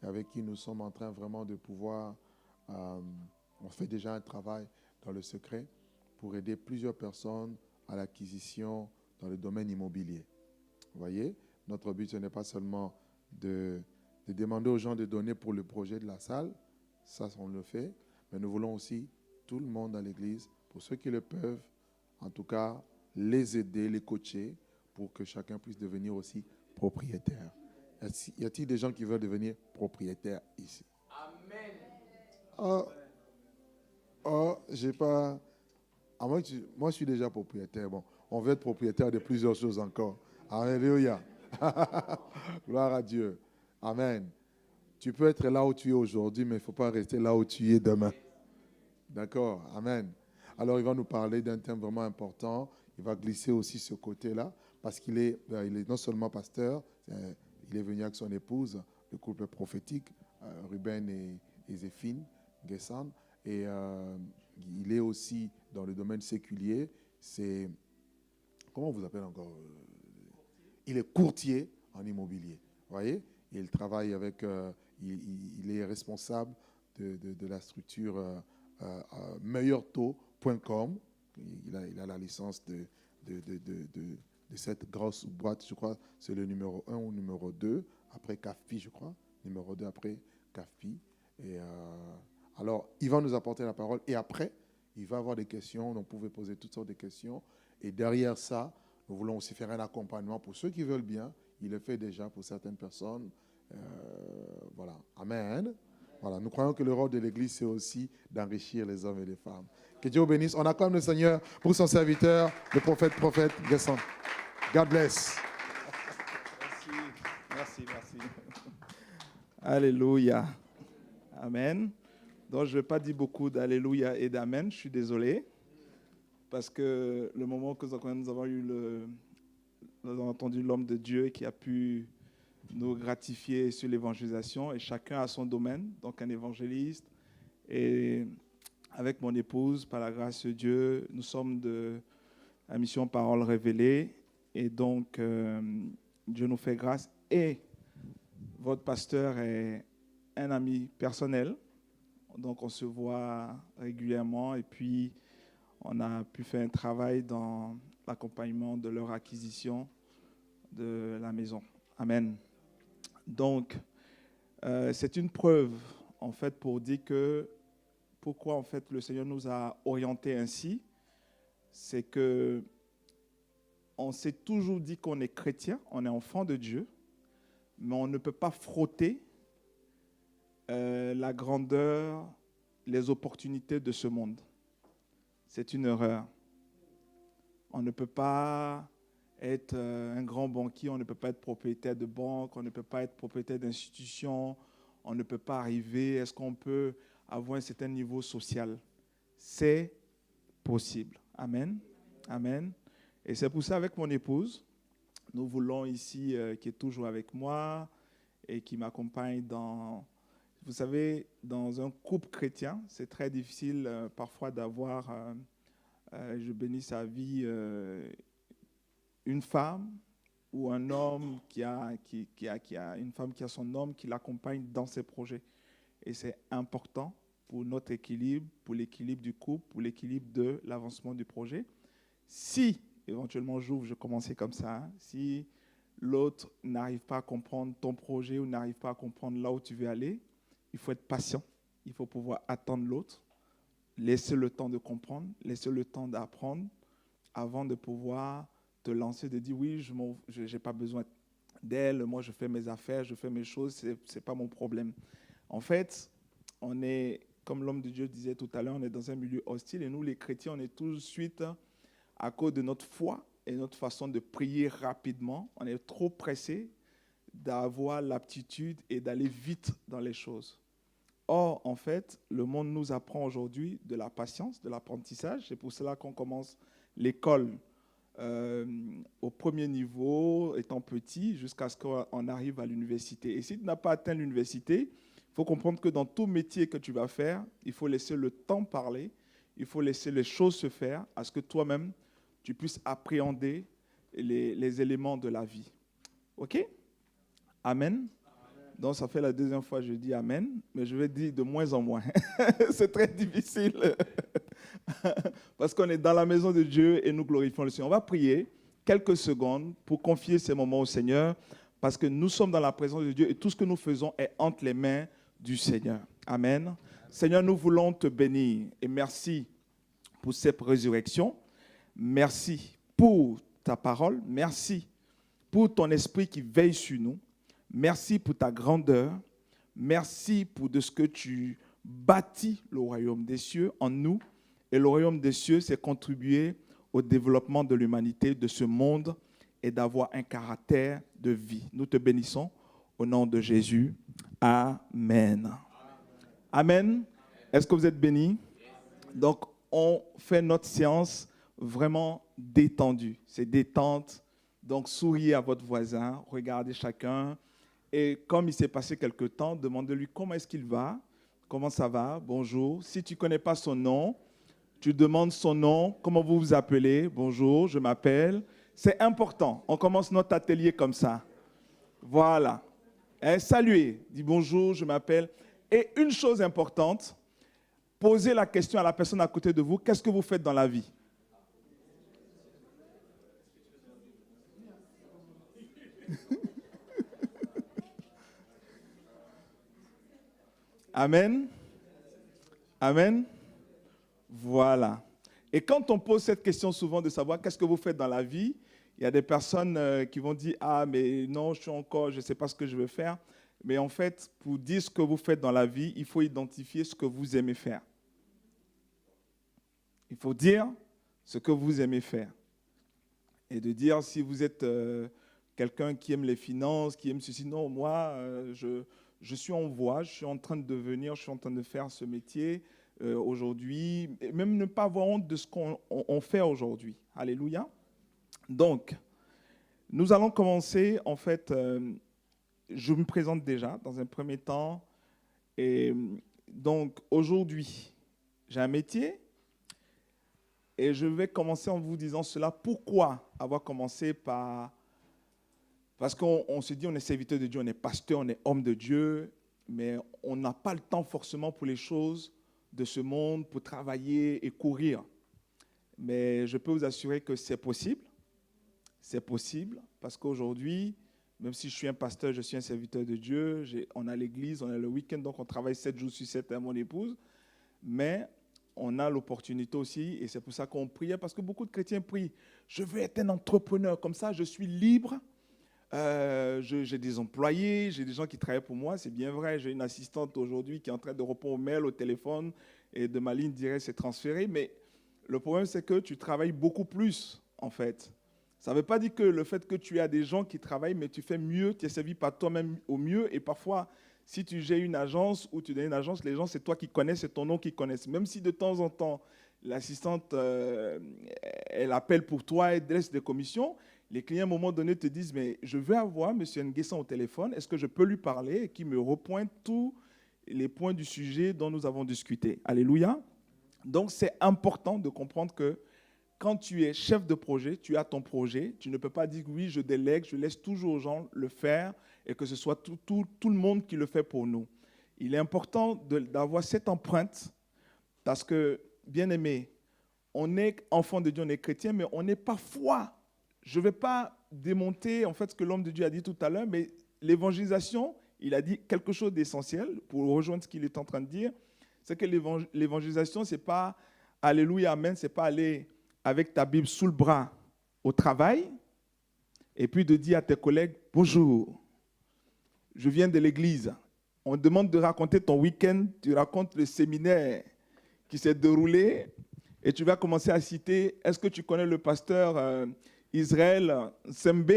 avec qui nous sommes en train vraiment de pouvoir, on fait déjà un travail dans le secret pour aider plusieurs personnes à l'acquisition dans le domaine immobilier. Vous voyez, notre but, ce n'est pas seulement de demander aux gens de donner pour le projet de la salle, ça on le fait, mais nous voulons aussi tout le monde dans l'église, pour ceux qui le peuvent, en tout cas, les aider, les coacher, pour que chacun puisse devenir aussi propriétaire. Y a-t-il des gens qui veulent devenir propriétaires ici? Amen. J'ai pas... moi, je suis déjà propriétaire. Bon, on veut être propriétaire de plusieurs choses encore. Alléluia. Gloire à Dieu. Amen. Tu peux être là où tu es aujourd'hui, mais il ne faut pas rester là où tu es demain. D'accord. Amen. Alors, il va nous parler d'un thème vraiment important. Il va glisser aussi ce côté-là, parce qu'il est, il est non seulement pasteur, il est venu avec son épouse, le couple prophétique, Ruben et Zéphine Guessand. Et il est aussi dans le domaine séculier. C'est, comment on vous appelle encore? Il est courtier en immobilier. Vous voyez? Il travaille avec, il est responsable de la structure meilleurtaux.com. Il a la licence de cette grosse boîte, je crois, c'est le numéro 1 ou numéro 2, après CAFPI, je crois. Numéro 2 après CAFPI. Et alors, il va nous apporter la parole. Et après, il va avoir des questions. Donc, vous pouvez poser toutes sortes de questions. Et derrière ça, nous voulons aussi faire un accompagnement pour ceux qui veulent bien. Il le fait déjà pour certaines personnes. Voilà. Amen. Voilà. Nous croyons que le rôle de l'Église, c'est aussi d'enrichir les hommes et les femmes. Que Dieu vous bénisse. On acclame le Seigneur pour son serviteur, le prophète Guessant. God bless. Merci. Alléluia. Amen. Donc, je ne vais pas dire beaucoup d'Alléluia et d'Amen. Je suis désolé. Parce que le moment que nous avons eu nous avons entendu l'homme de Dieu qui a pu nous gratifier sur l'évangélisation, et chacun a son domaine, donc un évangéliste. Et avec mon épouse, par la grâce de Dieu, nous sommes de la mission Parole Révélée, et donc Dieu nous fait grâce. Et votre pasteur est un ami personnel, donc on se voit régulièrement, et puis on a pu faire un travail dans l'accompagnement de leur acquisition de la maison. Amen. Donc, c'est une preuve, en fait, pour dire que pourquoi, en fait, le Seigneur nous a orientés ainsi. C'est que on s'est toujours dit qu'on est chrétien, on est enfant de Dieu, mais on ne peut pas frotter la grandeur, les opportunités de ce monde. C'est une erreur. On ne peut pas être un grand banquier, on ne peut pas être propriétaire de banque, on ne peut pas être propriétaire d'institutions, on ne peut pas arriver. Est-ce qu'on peut avoir un certain niveau social? C'est possible. Amen. Amen. Et c'est pour ça, avec mon épouse, nous voulons ici, qui est toujours avec moi et qui m'accompagne dans... Vous savez, dans un couple chrétien, c'est très difficile parfois d'avoir... je bénis sa vie, une femme ou un homme qui a une femme qui a son homme qui l'accompagne dans ses projets. Et c'est important pour notre équilibre, pour l'équilibre du couple, pour l'équilibre de l'avancement du projet. Si, éventuellement, je commençais comme ça, hein, si l'autre n'arrive pas à comprendre ton projet ou n'arrive pas à comprendre là où tu veux aller, il faut être patient. Il faut pouvoir attendre l'autre, laisser le temps de comprendre, laisser le temps d'apprendre avant de pouvoir te lancer, de dire oui, je n'ai pas besoin d'elle, moi je fais mes affaires, je fais mes choses, ce n'est pas mon problème. En fait, on est, comme l'homme de Dieu disait tout à l'heure, on est dans un milieu hostile et nous les chrétiens, on est tout de suite, à cause de notre foi et notre façon de prier rapidement, on est trop pressé d'avoir l'aptitude et d'aller vite dans les choses. Or, en fait, le monde nous apprend aujourd'hui de la patience, de l'apprentissage. C'est pour cela qu'on commence l'école au premier niveau, étant petit, jusqu'à ce qu'on arrive à l'université. Et si tu n'as pas atteint l'université, il faut comprendre que dans tout métier que tu vas faire, il faut laisser le temps parler, il faut laisser les choses se faire, à ce que toi-même, tu puisses appréhender les éléments de la vie. OK? Amen. Donc, ça fait la deuxième fois que je dis Amen, mais je vais dire de moins en moins. C'est très difficile. Parce qu'on est dans la maison de Dieu et nous glorifions le Seigneur. On va prier quelques secondes pour confier ces moments au Seigneur, parce que nous sommes dans la présence de Dieu et tout ce que nous faisons est entre les mains du Seigneur. Amen. Seigneur, nous voulons te bénir et merci pour cette résurrection. Merci pour ta parole. Merci pour ton esprit qui veille sur nous. Merci pour ta grandeur. Merci pour de ce que tu bâtis le royaume des cieux en nous. Et le royaume des cieux, c'est contribuer au développement de l'humanité, de ce monde, et d'avoir un caractère de vie. Nous te bénissons au nom de Jésus. Amen. Amen. Est-ce que vous êtes bénis? Donc, on fait notre séance vraiment détendue. C'est détente. Donc, souriez à votre voisin, regardez chacun. Et comme il s'est passé quelque temps, demandez-lui comment est-ce qu'il va, comment ça va, bonjour. Si tu ne connais pas son nom, tu demandes son nom, comment vous vous appelez, bonjour, je m'appelle. C'est important, on commence notre atelier comme ça. Voilà. Saluez, dis bonjour, je m'appelle. Et une chose importante, posez la question à la personne à côté de vous, qu'est-ce que vous faites dans la vie? Amen. Amen. Voilà. Et quand on pose cette question souvent de savoir qu'est-ce que vous faites dans la vie, il y a des personnes qui vont dire « Ah, mais non, je ne sais pas ce que je veux faire. » Mais en fait, pour dire ce que vous faites dans la vie, il faut identifier ce que vous aimez faire. Il faut dire ce que vous aimez faire. Et de dire si vous êtes quelqu'un qui aime les finances, qui aime ceci. Non, moi, je suis en voie, je suis en train de devenir, je suis en train de faire ce métier aujourd'hui. Et même ne pas avoir honte de ce qu'on fait aujourd'hui. Alléluia. Donc, nous allons commencer, en fait, je me présente déjà dans un premier temps. Et donc, aujourd'hui, j'ai un métier. Et je vais commencer en vous disant cela. Pourquoi avoir commencé par... Parce qu'on se dit, on est serviteur de Dieu, on est pasteur, on est homme de Dieu, mais on n'a pas le temps forcément pour les choses de ce monde, pour travailler et courir. Mais je peux vous assurer que c'est possible. C'est possible parce qu'aujourd'hui, même si je suis un pasteur, je suis un serviteur de Dieu, on a l'église, on a le week-end, donc on travaille 7 jours sur 7 avec mon épouse. Mais on a l'opportunité aussi, et c'est pour ça qu'on priait, parce que beaucoup de chrétiens prient. Je veux être un entrepreneur, comme ça je suis libre. J'ai des employés, j'ai des gens qui travaillent pour moi, c'est bien vrai. J'ai une assistante aujourd'hui qui est en train de répondre aux mails, au téléphone, et de ma ligne directe, c'est transféré. Mais le problème, c'est que tu travailles beaucoup plus, en fait. Ça ne veut pas dire que le fait que tu as des gens qui travaillent, mais tu fais mieux, tu es servi par toi-même au mieux. Et parfois, si tu gères une agence ou tu donnes une agence, les gens, c'est toi qui connais, c'est ton nom qui connaissent. Même si de temps en temps, l'assistante, elle appelle pour toi et laisse des commissions, les clients, à un moment donné, te disent, mais je veux avoir M. Nguessan au téléphone, est-ce que je peux lui parler et qu'il me repointe tous les points du sujet dont nous avons discuté. Alléluia. Donc, c'est important de comprendre que quand tu es chef de projet, tu as ton projet, tu ne peux pas dire oui, je délègue, je laisse toujours aux gens le faire et que ce soit tout le monde qui le fait pour nous. Il est important d'avoir cette empreinte parce que, bien aimé, on est enfant de Dieu, on est chrétien, mais on n'est pas foi. Je ne vais pas démonter en fait ce que l'homme de Dieu a dit tout à l'heure, mais l'évangélisation, il a dit quelque chose d'essentiel pour rejoindre ce qu'il est en train de dire, c'est que l'évangélisation, ce n'est pas alléluia, amen, ce n'est pas aller avec ta Bible sous le bras au travail et puis de dire à tes collègues, bonjour, je viens de l'église. On te demande de raconter ton week-end, tu racontes le séminaire qui s'est déroulé et tu vas commencer à citer, est-ce que tu connais le pasteur Israël Sembe?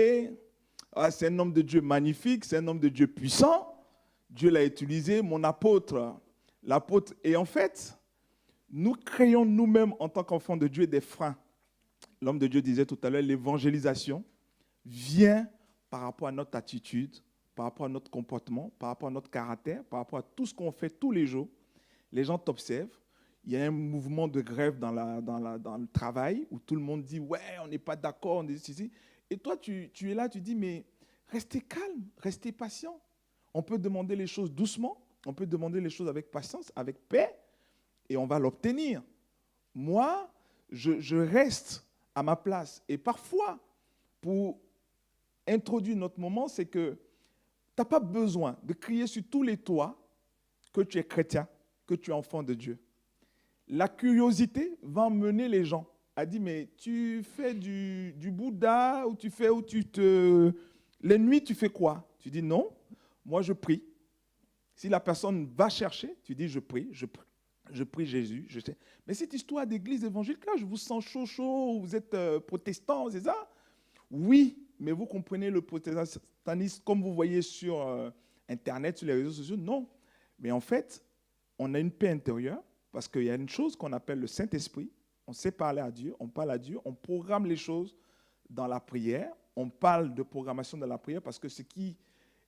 Ah, c'est un homme de Dieu magnifique, c'est un homme de Dieu puissant. Dieu l'a utilisé, mon apôtre, l'apôtre. Et en fait, nous créons nous-mêmes en tant qu'enfants de Dieu des freins. L'homme de Dieu disait tout à l'heure, l'évangélisation vient par rapport à notre attitude, par rapport à notre comportement, par rapport à notre caractère, par rapport à tout ce qu'on fait tous les jours. Les gens t'observent. Il y a un mouvement de grève dans le travail où tout le monde dit « ouais, on n'est pas d'accord, on est ici ». Et toi, tu es là, tu dis « mais restez calme, restez patient. On peut demander les choses doucement, on peut demander les choses avec patience, avec paix, et on va l'obtenir. Moi, je reste à ma place. Et parfois, pour introduire notre moment, c'est que tu n'as pas besoin de crier sur tous les toits que tu es chrétien, que tu es enfant de Dieu. La curiosité va emmener les gens à dire, mais tu fais du Bouddha ou les nuits, tu fais quoi? Tu dis non, moi je prie. Si la personne va chercher, tu dis je prie Jésus. Je sais. Mais cette histoire d'église évangélique, là, je vous sens chaud, vous êtes protestant, c'est ça? Oui, mais vous comprenez le protestantisme comme vous voyez sur Internet, sur les réseaux sociaux? Non. Mais en fait, on a une paix intérieure parce qu'il y a une chose qu'on appelle le Saint-Esprit. On sait parler à Dieu, on parle à Dieu, on programme les choses dans la prière. On parle de programmation dans la prière parce que ce qui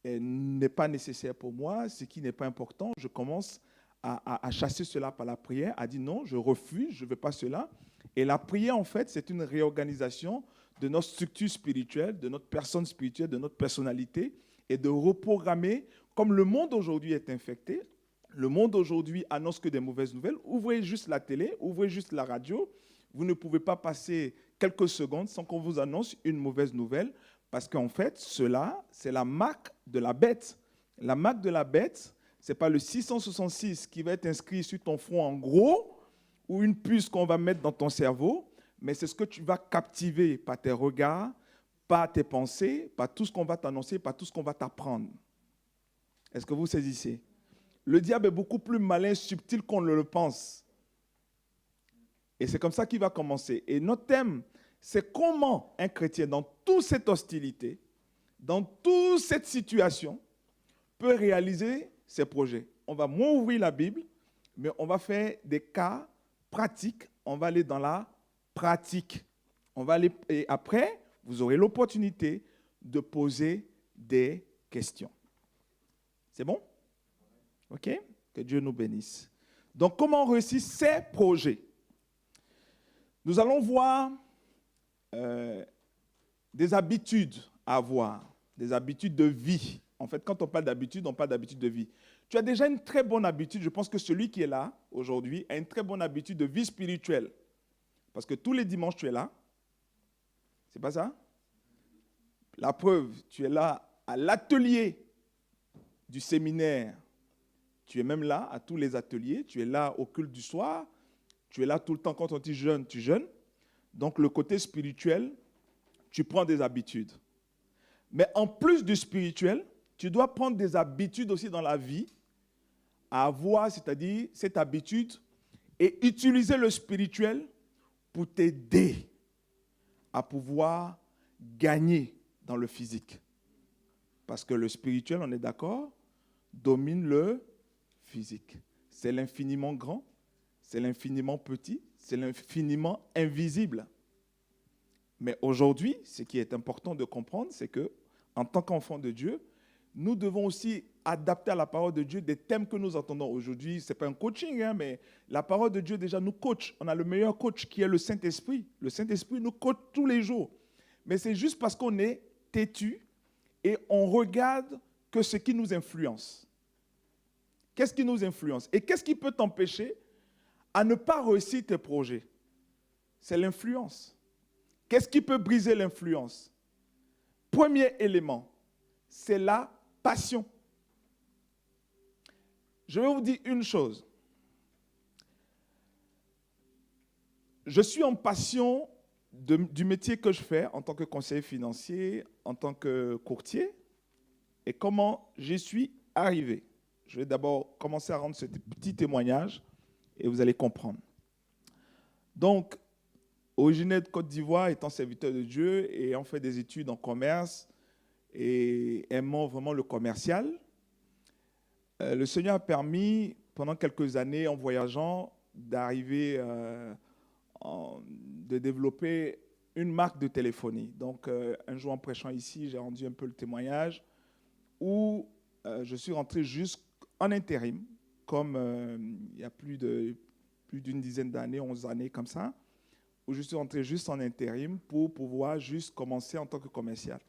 n'est pas nécessaire pour moi, ce qui n'est pas important, je commence à chasser cela par la prière, à dire non, je refuse, je ne veux pas cela. Et la prière, en fait, c'est une réorganisation de notre structure spirituelle, de notre personne spirituelle, de notre personnalité, et de reprogrammer, comme le monde aujourd'hui est infecté, le monde aujourd'hui annonce que des mauvaises nouvelles. Ouvrez juste la télé, ouvrez juste la radio. Vous ne pouvez pas passer quelques secondes sans qu'on vous annonce une mauvaise nouvelle, parce qu'en fait, cela, c'est la marque de la bête. La marque de la bête, ce n'est pas le 666 qui va être inscrit sur ton front en gros, ou une puce qu'on va mettre dans ton cerveau, mais c'est ce que tu vas captiver par tes regards, par tes pensées, par tout ce qu'on va t'annoncer, par tout ce qu'on va t'apprendre. Est-ce que vous saisissez? Le diable est beaucoup plus malin, subtil qu'on le pense. Et c'est comme ça qu'il va commencer. Et notre thème, c'est comment un chrétien, dans toute cette hostilité, dans toute cette situation, peut réaliser ses projets. On va moins ouvrir la Bible, mais on va faire des cas pratiques. On va aller dans la pratique. Et après, vous aurez l'opportunité de poser des questions. C'est bon? OK? Que Dieu nous bénisse. Donc, comment réussir ces projets? Nous allons voir des habitudes à avoir, des habitudes de vie. En fait, quand on parle d'habitude, on parle d'habitude de vie. Tu as déjà une très bonne habitude, je pense que celui qui est là aujourd'hui a une très bonne habitude de vie spirituelle. Parce que tous les dimanches, tu es là. C'est pas ça? La preuve, tu es là à l'atelier du séminaire. Tu es même là à tous les ateliers. Tu es là au culte du soir. Tu es là tout le temps. Quand on dit jeûne, tu jeûnes. Donc, le côté spirituel, tu prends des habitudes. Mais en plus du spirituel, tu dois prendre des habitudes aussi dans la vie à avoir, c'est-à-dire cette habitude, et utiliser le spirituel pour t'aider à pouvoir gagner dans le physique. Parce que le spirituel, on est d'accord, domine le physique. C'est l'infiniment grand, c'est l'infiniment petit, c'est l'infiniment invisible. Mais aujourd'hui, ce qui est important de comprendre, c'est que en tant qu'enfant de Dieu, nous devons aussi adapter à la parole de Dieu des thèmes que nous entendons aujourd'hui. Ce n'est pas un coaching, mais la parole de Dieu déjà nous coach. On a le meilleur coach qui est le Saint-Esprit. Le Saint-Esprit nous coach tous les jours. Mais c'est juste parce qu'on est têtu et on regarde que ce qui nous influence. Qu'est-ce qui nous influence? Et qu'est-ce qui peut t'empêcher à ne pas réussir tes projets? C'est l'influence. Qu'est-ce qui peut briser l'influence? Premier élément, c'est la passion. Je vais vous dire une chose. Je suis en passion du métier que je fais en tant que conseiller financier, en tant que courtier, et comment j'y suis arrivé. Je vais d'abord commencer à rendre ce petit témoignage et vous allez comprendre. Donc, originaire de Côte d'Ivoire, étant serviteur de Dieu et ayant fait des études en commerce et aimant vraiment le commercial, le Seigneur a permis, pendant quelques années, en voyageant, d'arriver, de développer une marque de téléphonie. Donc, un jour en prêchant ici, j'ai rendu un peu le témoignage où je suis rentré juste en intérim, comme il y a plus d'une dizaine d'années, 11 années comme ça, où je suis rentré juste en intérim pour pouvoir juste commencer en tant que commercial.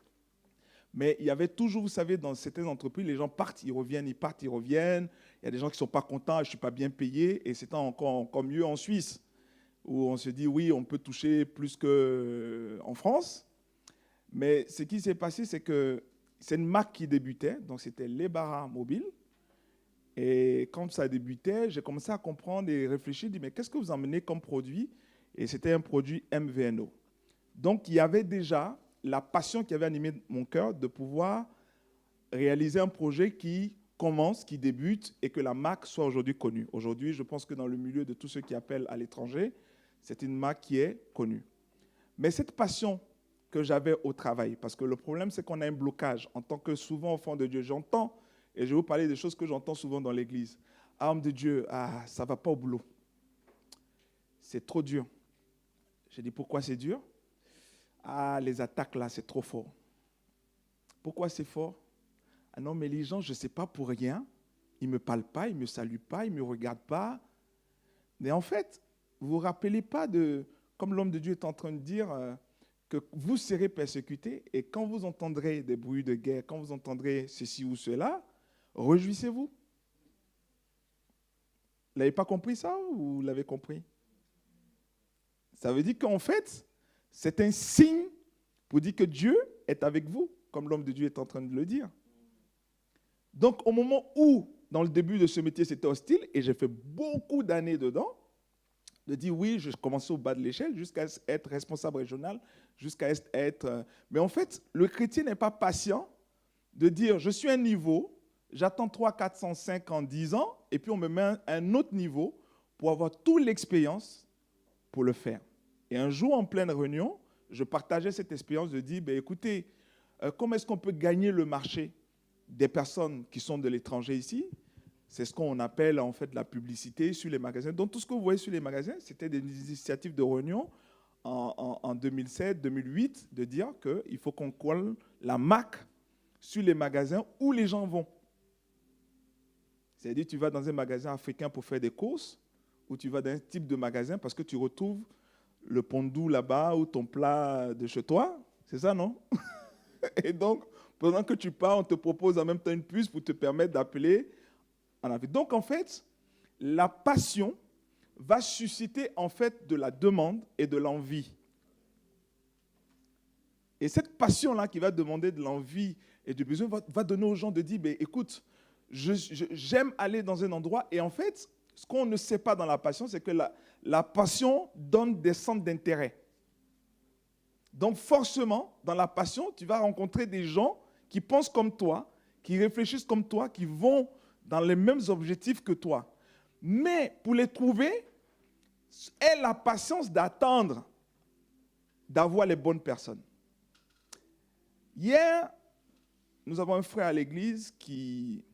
Mais il y avait toujours, vous savez, dans certaines entreprises, les gens partent, ils reviennent, ils partent, ils reviennent. Il y a des gens qui ne sont pas contents, je ne suis pas bien payé. Et c'est encore mieux en Suisse, où on se dit, oui, on peut toucher plus qu'en France. Mais ce qui s'est passé, c'est que c'est une marque qui débutait, donc c'était Lebara Mobile. Et quand ça débutait, j'ai commencé à comprendre et réfléchir, mais qu'est-ce que vous emmenez comme produit? Et c'était un produit MVNO. Donc il y avait déjà la passion qui avait animé mon cœur de pouvoir réaliser un projet qui commence, qui débute et que la marque soit aujourd'hui connue. Aujourd'hui, je pense que dans le milieu de tous ceux qui appellent à l'étranger, c'est une marque qui est connue. Mais cette passion que j'avais au travail, parce que le problème, c'est qu'on a un blocage. En tant que souvent enfant de Dieu, j'entends, et je vais vous parler des choses que j'entends souvent dans l'église. Ah, homme de Dieu, ça ne va pas au boulot. C'est trop dur. J'ai dit, pourquoi c'est dur? Ah, les attaques là, c'est trop fort. Pourquoi c'est fort? Ah non, mais les gens, je ne sais pas pour rien. Ils ne me parlent pas, ils ne me saluent pas, ils ne me regardent pas. Mais en fait, vous ne vous rappelez pas de, comme l'homme de Dieu est en train de dire, que vous serez persécutés et quand vous entendrez des bruits de guerre, quand vous entendrez ceci ou cela, réjouissez-vous. Vous n'avez pas compris ça ou vous l'avez compris? Ça veut dire qu'en fait, c'est un signe pour dire que Dieu est avec vous, comme l'homme de Dieu est en train de le dire. Donc, au moment où, dans le début de ce métier, c'était hostile, et j'ai fait beaucoup d'années dedans, de dire oui, je commençais au bas de l'échelle jusqu'à être responsable régional, jusqu'à être... Mais en fait, le chrétien n'est pas patient de dire je suis à un niveau, j'attends 3, 400, 5 ans, 10 ans, et puis on me met à un autre niveau pour avoir toute l'expérience pour le faire. Et un jour, en pleine réunion, je partageais cette expérience de dire, écoutez, comment est-ce qu'on peut gagner le marché des personnes qui sont de l'étranger ici? C'est ce qu'on appelle en fait la publicité sur les magasins. Donc tout ce que vous voyez sur les magasins, c'était des initiatives de réunion en 2007, 2008, de dire qu'il faut qu'on colle la marque sur les magasins où les gens vont. C'est-à-dire tu vas dans un magasin africain pour faire des courses, ou tu vas dans un type de magasin parce que tu retrouves le pondou là-bas ou ton plat de chez toi. C'est ça, non? Et donc, pendant que tu pars, on te propose en même temps une puce pour te permettre d'appeler en Afrique. Donc, en fait, la passion va susciter en fait de la demande et de l'envie. Et cette passion-là qui va demander de l'envie et du besoin va donner aux gens de dire, écoute, j'aime aller dans un endroit. Et en fait, ce qu'on ne sait pas dans la passion, c'est que la passion donne des centres d'intérêt. Donc forcément, dans la passion, tu vas rencontrer des gens qui pensent comme toi, qui réfléchissent comme toi, qui vont dans les mêmes objectifs que toi. Mais pour les trouver, aie la patience d'attendre, d'avoir les bonnes personnes. Hier, nous avons un frère à l'église qui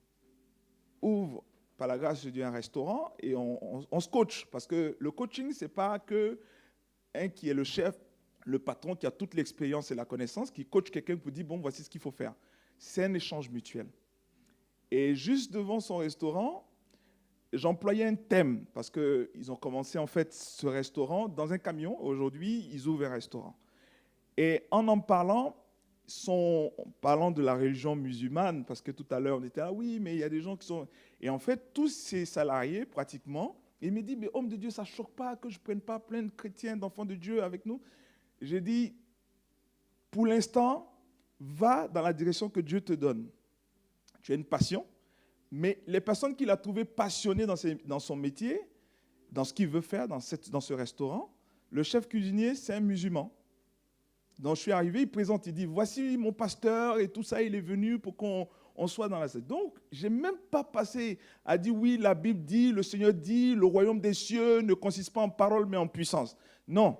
ouvre, par la grâce de Dieu, un restaurant et on se coach. Parce que le coaching, ce n'est pas que un qui est le chef, le patron qui a toute l'expérience et la connaissance, qui coach quelqu'un pour dire, bon, voici ce qu'il faut faire. C'est un échange mutuel. Et juste devant son restaurant, j'employais un thème parce qu'ils ont commencé en fait ce restaurant dans un camion. Aujourd'hui, ils ouvrent un restaurant. Et en parlant de la religion musulmane, parce que tout à l'heure on était oui, mais il y a des gens qui sont... Et en fait, tous ces salariés, pratiquement, ils me disent, mais homme de Dieu, ça ne choque pas que je ne prenne pas plein de chrétiens, d'enfants de Dieu avec nous. J'ai dit, pour l'instant, va dans la direction que Dieu te donne. Tu as une passion, mais les personnes qu'il a trouvées passionnées dans son métier, dans ce qu'il veut faire, dans ce restaurant, le chef cuisinier, c'est un musulman. Donc je suis arrivé, il présente, il dit, voici mon pasteur et tout ça, il est venu pour qu'on soit dans la scène. Donc, je n'ai même pas passé à dire, oui, la Bible dit, le Seigneur dit, le royaume des cieux ne consiste pas en parole, mais en puissance. Non.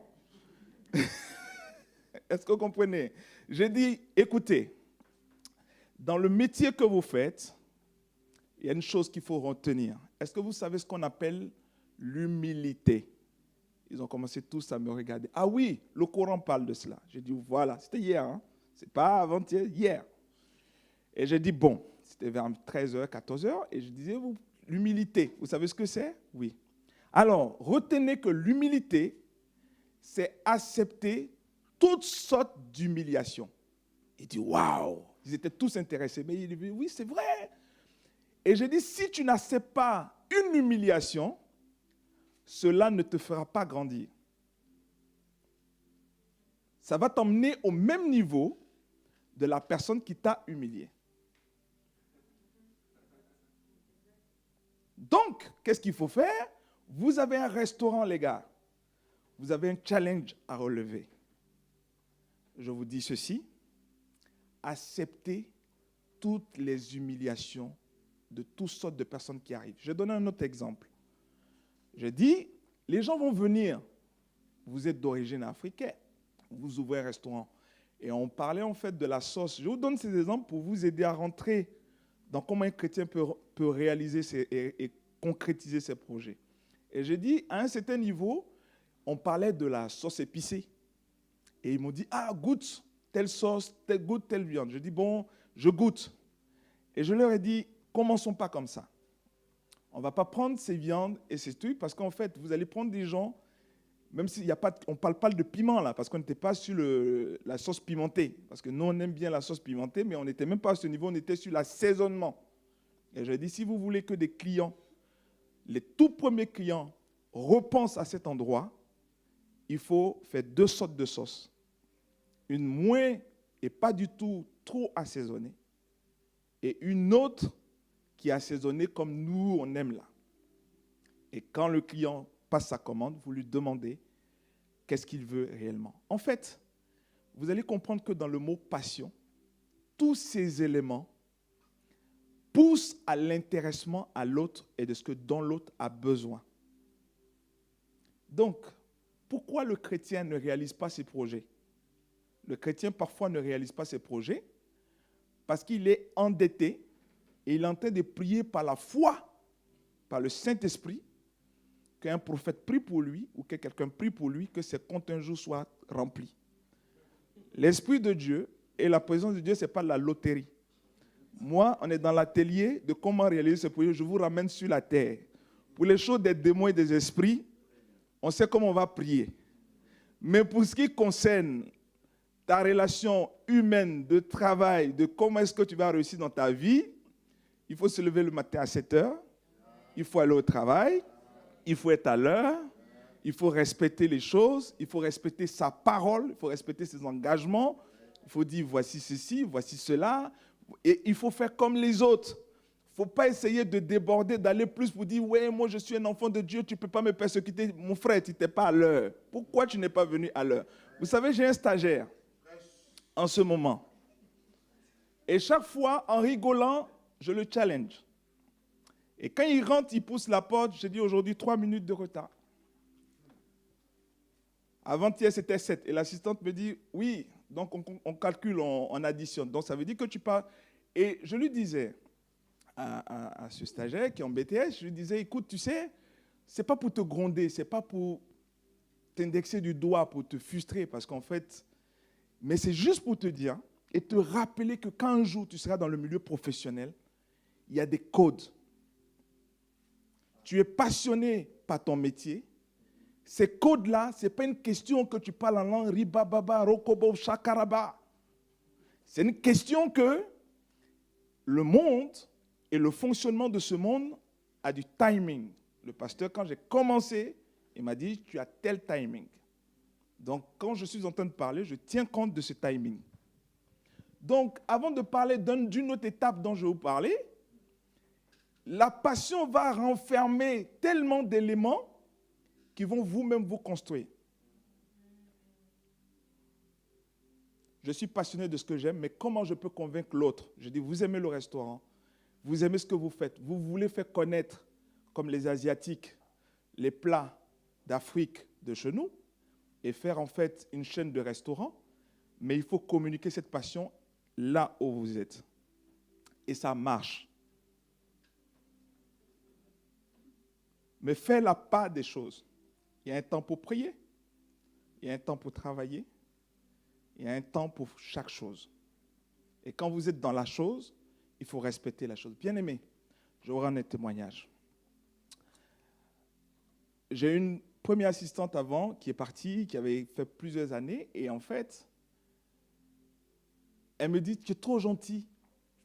Est-ce que vous comprenez? J'ai dit, écoutez, dans le métier que vous faites, il y a une chose qu'il faut retenir. Est-ce que vous savez ce qu'on appelle l'humilité? Ils ont commencé tous à me regarder. Ah oui, le Coran parle de cela. J'ai dit, voilà, c'était hier, hein? Ce n'est pas avant-hier, hier. Et j'ai dit, bon, c'était vers 13h, 14h, et je disais, l'humilité, vous savez ce que c'est? Oui. Alors, retenez que l'humilité, c'est accepter toutes sortes d'humiliations. Il dit, waouh, Ils étaient tous intéressés. Mais il dit, oui, c'est vrai. Et j'ai dit, si tu n'acceptes pas une humiliation, cela ne te fera pas grandir. Ça va t'emmener au même niveau de la personne qui t'a humilié. Donc, qu'est-ce qu'il faut faire? Vous avez un restaurant, les gars. Vous avez un challenge à relever. Je vous dis ceci. Acceptez toutes les humiliations de toutes sortes de personnes qui arrivent. Je vais donner un autre exemple. Je dis, les gens vont venir. Vous êtes d'origine africaine. Vous ouvrez un restaurant. Et on parlait en fait de la sauce. Je vous donne ces exemples pour vous aider à rentrer dans comment un chrétien peut réaliser et concrétiser ses projets. Et j'ai dit, à un certain niveau, on parlait de la sauce épicée. Et ils m'ont dit, ah, goûte telle sauce, goûte telle viande. Je dis, bon, je goûte. Et je leur ai dit, commençons pas comme ça. On ne va pas prendre ces viandes et ces trucs, parce qu'en fait, vous allez prendre des gens, même s'il n'y a pas, on ne parle pas de piment là, parce qu'on n'était pas sur la sauce pimentée. Parce que nous, on aime bien la sauce pimentée, mais on n'était même pas à ce niveau, on était sur l'assaisonnement. Et j'ai dit, si vous voulez que des clients, les tout premiers clients, repensent à cet endroit, il faut faire 2 sortes de sauces. Une moins et pas du tout trop assaisonnée, et une autre qui est assaisonnée comme nous, on aime là. Et quand le client passe sa commande, vous lui demandez qu'est-ce qu'il veut réellement. En fait, vous allez comprendre que dans le mot passion, tous ces éléments poussent à l'intéressement à l'autre et de ce que dont l'autre a besoin. Donc, pourquoi le chrétien ne réalise pas ses projets? Le chrétien parfois ne réalise pas ses projets parce qu'il est endetté et il est en train de prier par la foi, par le Saint-Esprit, qu'un prophète prie pour lui ou que quelqu'un prie pour lui, que ses comptes un jour soient remplis. L'Esprit de Dieu et la présence de Dieu, ce n'est pas la loterie. Moi, on est dans l'atelier de comment réaliser ce projet. Je vous ramène sur la terre. Pour les choses des démons et des esprits, on sait comment on va prier. Mais pour ce qui concerne ta relation humaine, de travail, de comment est-ce que tu vas réussir dans ta vie, il faut se lever le matin à 7 heures, il faut aller au travail, il faut être à l'heure, il faut respecter les choses, il faut respecter sa parole, il faut respecter ses engagements, il faut dire voici ceci, voici cela, et il faut faire comme les autres. Il ne faut pas essayer de déborder, d'aller plus pour dire ouais, moi je suis un enfant de Dieu, tu ne peux pas me persécuter. Mon frère, tu n'étais pas à l'heure. Pourquoi tu n'es pas venu à l'heure? Vous savez, j'ai un stagiaire en ce moment. Et chaque fois, en rigolant, je le challenge. Et quand il rentre, il pousse la porte, je dis aujourd'hui 3 minutes de retard. Avant-hier, c'était 7. Et l'assistante me dit, oui, donc on calcule, on additionne. Donc ça veut dire que tu pars. Et je lui disais à ce stagiaire qui est en BTS, je lui disais, écoute, tu sais, ce n'est pas pour te gronder, ce n'est pas pour t'indexer du doigt, pour te frustrer, parce qu'en fait, mais c'est juste pour te dire et te rappeler que quand un jour tu seras dans le milieu professionnel, il y a des codes. Tu es passionné par ton métier. Ces codes-là, ce n'est pas une question que tu parles en langue ribababa, rokobo, shakaraba. C'est une question que le monde et le fonctionnement de ce monde a du timing. Le pasteur, quand j'ai commencé, il m'a dit, tu as tel timing. Donc, quand je suis en train de parler, je tiens compte de ce timing. Donc, avant de parler d'une autre étape dont je vais vous parler, la passion va renfermer tellement d'éléments qui vont vous-même vous construire. Je suis passionné de ce que j'aime, mais comment je peux convaincre l'autre? Je dis, vous aimez le restaurant, vous aimez ce que vous faites, vous voulez faire connaître, comme les Asiatiques, les plats d'Afrique de chez nous, et faire en fait une chaîne de restaurants, mais il faut communiquer cette passion là où vous êtes. Et ça marche. Mais fais la part des choses. Il y a un temps pour prier, il y a un temps pour travailler, il y a un temps pour chaque chose. Et quand vous êtes dans la chose, il faut respecter la chose. Bien aimé, je vous rends un témoignage. J'ai une première assistante avant qui est partie, qui avait fait plusieurs années, et en fait, Elle me dit, tu es trop gentil.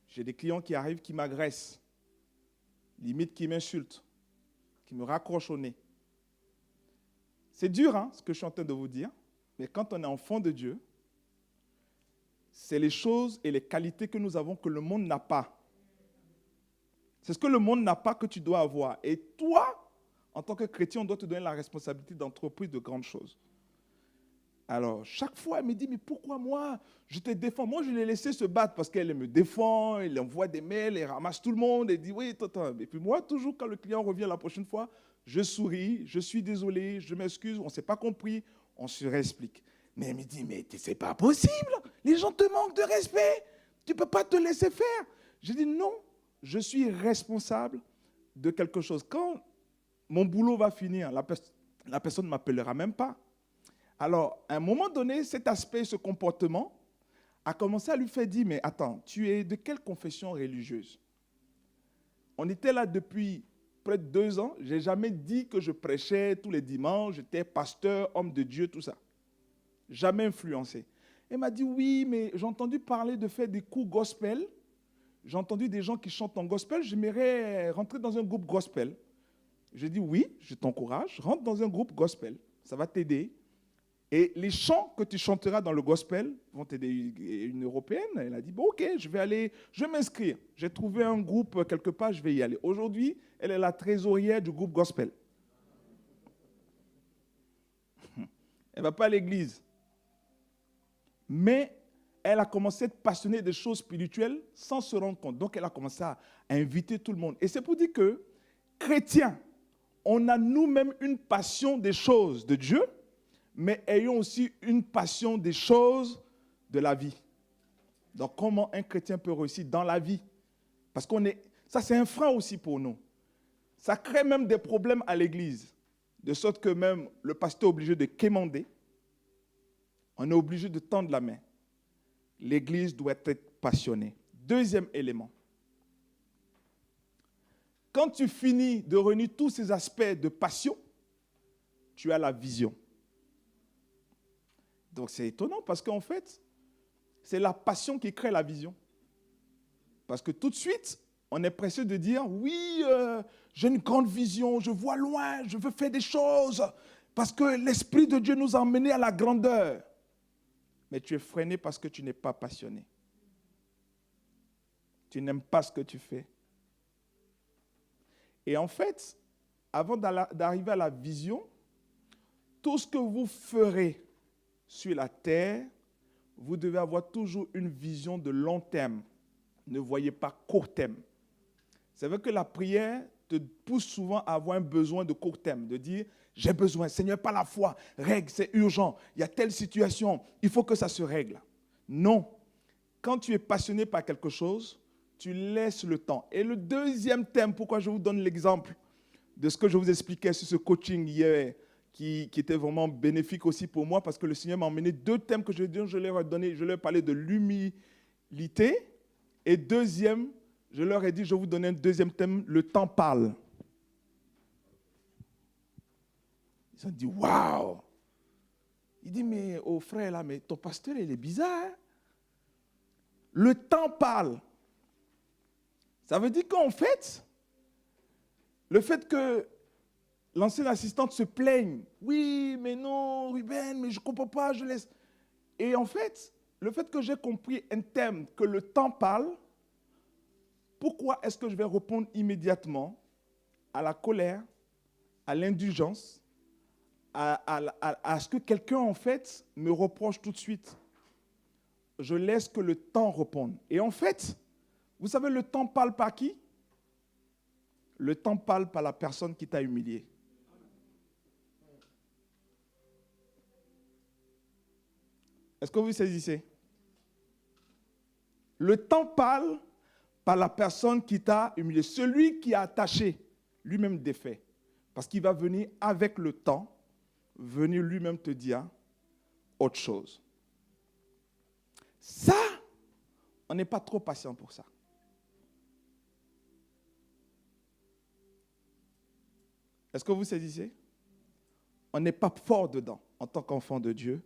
J'ai des clients qui arrivent, qui m'agressent, limite qui m'insultent, qui me raccrochent au nez. C'est dur, hein, ce que je suis en train de vous dire, mais quand on est enfant de Dieu, c'est les choses et les qualités que nous avons que le monde n'a pas. C'est ce que le monde n'a pas que tu dois avoir. Et toi, en tant que chrétien, on doit te donner la responsabilité d'entreprise de grandes choses. Alors, chaque fois, elle me dit, mais pourquoi moi, je te défends? Moi, je l'ai laissé se battre parce qu'elle me défend, elle envoie des mails, elle ramasse tout le monde, elle dit, oui, attends. Et puis moi, toujours, quand le client revient la prochaine fois, je souris, je suis désolé, je m'excuse, on ne s'est pas compris, on se réexplique. Mais elle me dit, mais c'est pas possible, les gens te manquent de respect, tu ne peux pas te laisser faire. Je dis, non, je suis responsable de quelque chose. Quand mon boulot va finir, la personne ne m'appellera même pas. Alors, à un moment donné, cet aspect, ce comportement, a commencé à lui faire dire, mais attends, tu es de quelle confession religieuse? On était là depuis près de 2 ans. Je n'ai jamais dit que je prêchais tous les dimanches, j'étais pasteur, homme de Dieu, tout ça. Jamais influencé. Elle m'a dit, oui, mais j'ai entendu parler de faire des coups gospel. J'ai entendu des gens qui chantent en gospel. J'aimerais rentrer dans un groupe gospel. J'ai dit, oui, je t'encourage, rentre dans un groupe gospel. Ça va t'aider. Et les chants que tu chanteras dans le gospel vont t'aider. Une Européenne, elle a dit, bon, ok, je vais m'inscrire. J'ai trouvé un groupe quelque part, je vais y aller. Aujourd'hui, elle est la trésorière du groupe gospel. Elle ne va pas à l'église. Mais elle a commencé à être passionnée des choses spirituelles sans se rendre compte. Donc, elle a commencé à inviter tout le monde. Et c'est pour dire que, chrétiens, on a nous-mêmes une passion des choses de Dieu, mais ayons aussi une passion des choses de la vie. Donc, comment un chrétien peut réussir dans la vie? Parce ça c'est un frein aussi pour nous. Ça crée même des problèmes à l'église, de sorte que même le pasteur est obligé de quémander. On est obligé de tendre la main. L'église doit être passionnée. Deuxième élément. Quand tu finis de réunir tous ces aspects de passion, tu as la vision. Donc c'est étonnant parce qu'en fait, c'est la passion qui crée la vision. Parce que tout de suite, on est pressé de dire, oui, j'ai une grande vision, je vois loin, je veux faire des choses, parce que l'Esprit de Dieu nous a emmenés à la grandeur. Mais tu es freiné parce que tu n'es pas passionné. Tu n'aimes pas ce que tu fais. Et en fait, avant d'arriver à la vision, tout ce que vous ferez sur la terre, vous devez avoir toujours une vision de long terme. Ne voyez pas court terme. C'est vrai que la prière te pousse souvent à avoir un besoin de court terme, de dire, j'ai besoin, Seigneur, pas la foi, règle, c'est urgent, il y a telle situation, il faut que ça se règle. Non. Quand tu es passionné par quelque chose, tu laisses le temps. Et le deuxième thème, pourquoi je vous donne l'exemple de ce que je vous expliquais sur ce coaching hier, qui était vraiment bénéfique aussi pour moi, parce que le Seigneur m'a emmené 2 thèmes que je leur ai donné. Je leur ai parlé de l'humilité. Et deuxième, je leur ai dit, je vais vous donner un deuxième thème, le temps parle. Ils ont dit, waouh! Il dit, mais oh frère, là, mais ton pasteur, il est bizarre. Hein? Le temps parle. Ça veut dire qu'en fait, le fait que l'ancienne assistante se plaigne. Oui, mais non, Ruben, mais je ne comprends pas, je laisse. Et en fait, le fait que j'ai compris un thème, que le temps parle, pourquoi est-ce que je vais répondre immédiatement à la colère, à l'indulgence, à ce que quelqu'un, en fait, me reproche tout de suite? Je laisse que le temps réponde. Et en fait, vous savez, le temps parle par qui? Le temps parle par la personne qui t'a humilié. Est-ce que vous saisissez? Le temps parle par la personne qui t'a humilié. Celui qui a attaché, lui-même défait. Parce qu'il va venir avec le temps, venir lui-même te dire autre chose. Ça, on n'est pas trop patient pour ça. Est-ce que vous saisissez? On n'est pas fort dedans en tant qu'enfant de Dieu,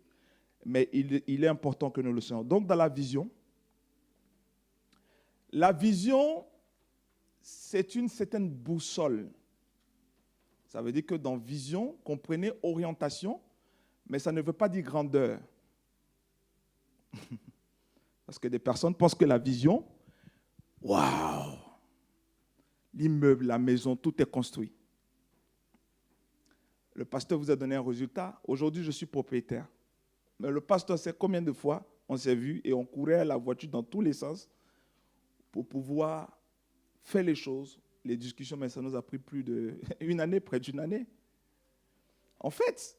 mais il est important que nous le soyons. Donc, dans la vision, La vision, c'est une certaine boussole. Ça veut dire que dans vision, comprenez orientation, mais ça ne veut pas dire grandeur. Parce que des personnes pensent que la vision, waouh, l'immeuble, la maison, tout est construit. Le pasteur vous a donné un résultat. Aujourd'hui, je suis propriétaire. Mais le pasteur sait combien de fois on s'est vu et on courait à la voiture dans tous les sens pour pouvoir faire les choses, les discussions, mais ça nous a pris plus d'une année, près d'une année. En fait,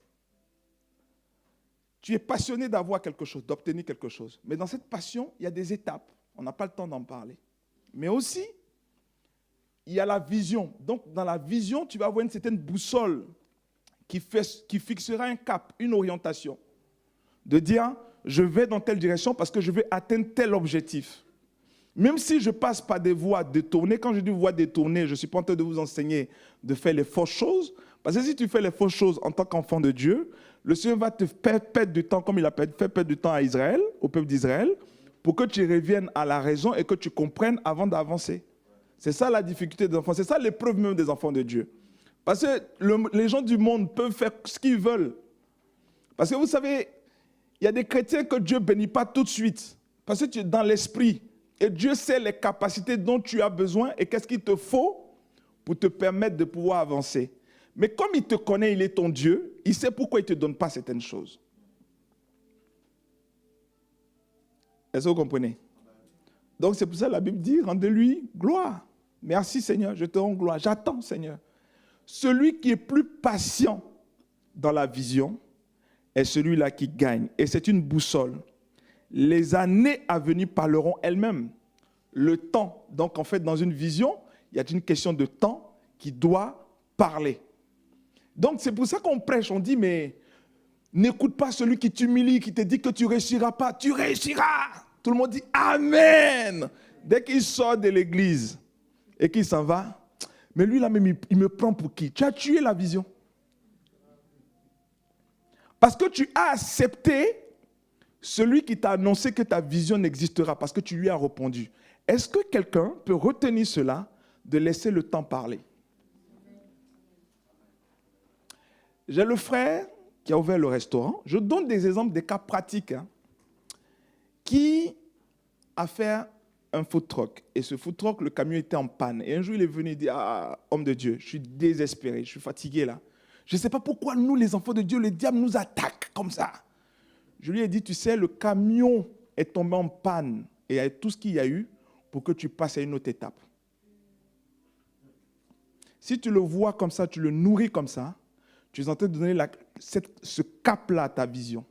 tu es passionné d'avoir quelque chose, d'obtenir quelque chose. Mais dans cette passion, il y a des étapes. On n'a pas le temps d'en parler. Mais aussi, il y a la vision. Donc, dans la vision, tu vas avoir une certaine boussole qui fixera un cap, une orientation. De dire, je vais dans telle direction parce que je vais atteindre tel objectif. Même si je passe par des voies détournées, quand je dis voies détournées, je ne suis pas en train de vous enseigner de faire les fausses choses. Parce que si tu fais les fausses choses en tant qu'enfant de Dieu, le Seigneur va te faire perdre du temps, comme il a fait perdre du temps à Israël, au peuple d'Israël, pour que tu reviennes à la raison et que tu comprennes avant d'avancer. C'est ça la difficulté des enfants. C'est ça l'épreuve même des enfants de Dieu. Parce que les gens du monde peuvent faire ce qu'ils veulent. Parce que vous savez, il y a des chrétiens que Dieu ne bénit pas tout de suite. Parce que tu es dans l'esprit. Et Dieu sait les capacités dont tu as besoin et qu'est-ce qu'il te faut pour te permettre de pouvoir avancer. Mais comme il te connaît, il est ton Dieu, il sait pourquoi il ne te donne pas certaines choses. Est-ce que vous comprenez? Donc c'est pour ça que la Bible dit, rendez-lui gloire. Merci Seigneur, je te rends gloire. J'attends Seigneur. Celui qui est plus patient dans la vision est celui-là qui gagne. Et c'est une boussole. Les années à venir parleront elles-mêmes. Le temps, donc en fait dans une vision, il y a une question de temps qui doit parler. Donc c'est pour ça qu'on prêche, on dit mais n'écoute pas celui qui t'humilie, qui te dit que tu ne réussiras pas. Tu réussiras. Tout le monde dit Amen. Dès qu'il sort de l'église et qu'il s'en va, mais lui là même il me prend pour qui? Tu as tué la vision. Parce que tu as accepté celui qui t'a annoncé que ta vision n'existera parce que tu lui as répondu. Est-ce que quelqu'un peut retenir cela, de laisser le temps parler? J'ai le frère qui a ouvert le restaurant. Je donne des exemples, des cas pratiques, qui a fait un food truck. Et ce food truck, le camion était en panne. Et un jour, il est venu dire, ah, homme de Dieu, je suis désespéré, je suis fatigué là. Je ne sais pas pourquoi nous, les enfants de Dieu, le diable nous attaque comme ça. Je lui ai dit, tu sais, le camion est tombé en panne et il y a tout ce qu'il y a eu pour que tu passes à une autre étape. Si tu le vois comme ça, tu le nourris comme ça, tu es en train de donner ce cap-là à ta vision.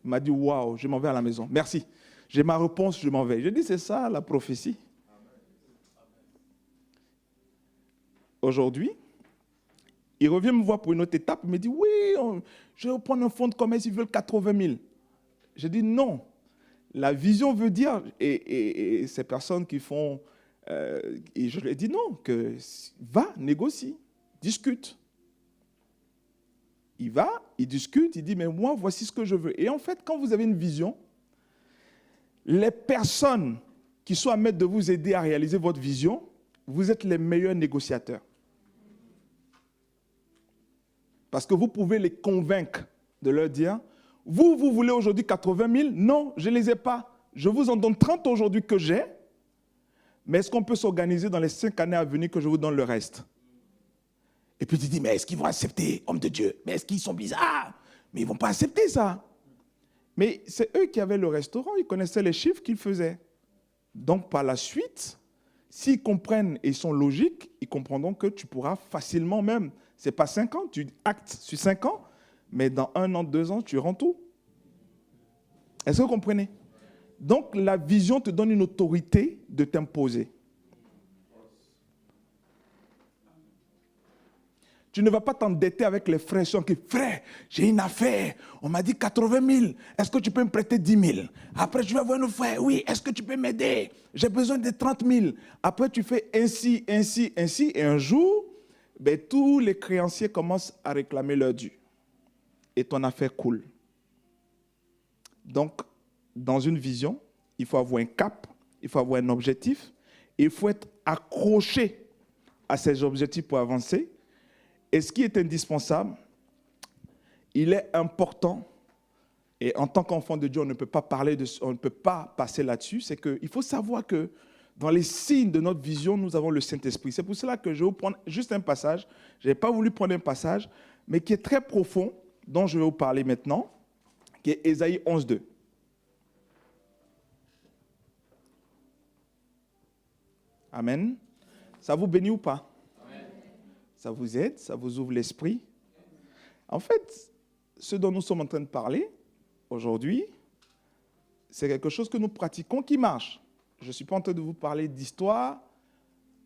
Il m'a dit, waouh, je m'en vais à la maison. Merci. J'ai ma réponse, je m'en vais. Je dis, c'est ça la prophétie. Aujourd'hui, il revient me voir pour une autre étape. Il me dit, oui, je vais prendre un fonds de commerce, ils veulent 80 000. Je dis, non. La vision veut dire, et ces personnes qui font, et je lui ai dit non, que va, négocie, discute. Il va, il discute, il dit, mais moi, voici ce que je veux. Et en fait, quand vous avez une vision, les personnes qui sont à mettre de vous aider à réaliser votre vision, vous êtes les meilleurs négociateurs. Parce que vous pouvez les convaincre de leur dire, vous voulez aujourd'hui 80 000? Non, je ne les ai pas. Je vous en donne 30 aujourd'hui que j'ai. Mais est-ce qu'on peut s'organiser dans les 5 années à venir que je vous donne le reste? Et puis tu dis, mais est-ce qu'ils vont accepter, homme de Dieu? Mais est-ce qu'ils sont bizarres? Mais ils ne vont pas accepter ça. Mais c'est eux qui avaient le restaurant, ils connaissaient les chiffres qu'ils faisaient. Donc par la suite, s'ils comprennent et sont logiques, ils comprendront que tu pourras facilement même, ce n'est pas 5 ans, tu actes sur 5 ans, mais dans 1 an, 2 ans, tu rends tout. Est-ce que vous comprenez? Donc la vision te donne une autorité de t'imposer. Tu ne vas pas t'endetter avec les frères qui disent, frère, j'ai une affaire, on m'a dit 80 000, est-ce que tu peux me prêter 10 000? Après, je vais voir nos frères, oui, est-ce que tu peux m'aider? J'ai besoin de 30 000. Après, tu fais ainsi, ainsi, ainsi, et un jour, tous les créanciers commencent à réclamer leur dû. Et ton affaire coule. Donc, dans une vision, il faut avoir un cap, il faut avoir un objectif, Il faut être accroché à ses objectifs pour avancer. Et ce qui est indispensable, il est important, et en tant qu'enfant de Dieu, on ne peut pas passer là-dessus, c'est qu'il faut savoir que dans les signes de notre vision, nous avons le Saint-Esprit. C'est pour cela que je vais vous prendre juste un passage. Je n'ai pas voulu prendre un passage, mais qui est très profond, dont je vais vous parler maintenant, qui est Ésaïe 11:2. Amen. Ça vous bénit ou pas? Amen. Ça vous aide, ça vous ouvre l'esprit. En fait, ce dont nous sommes en train de parler aujourd'hui, c'est quelque chose que nous pratiquons qui marche. Je ne suis pas en train de vous parler d'histoires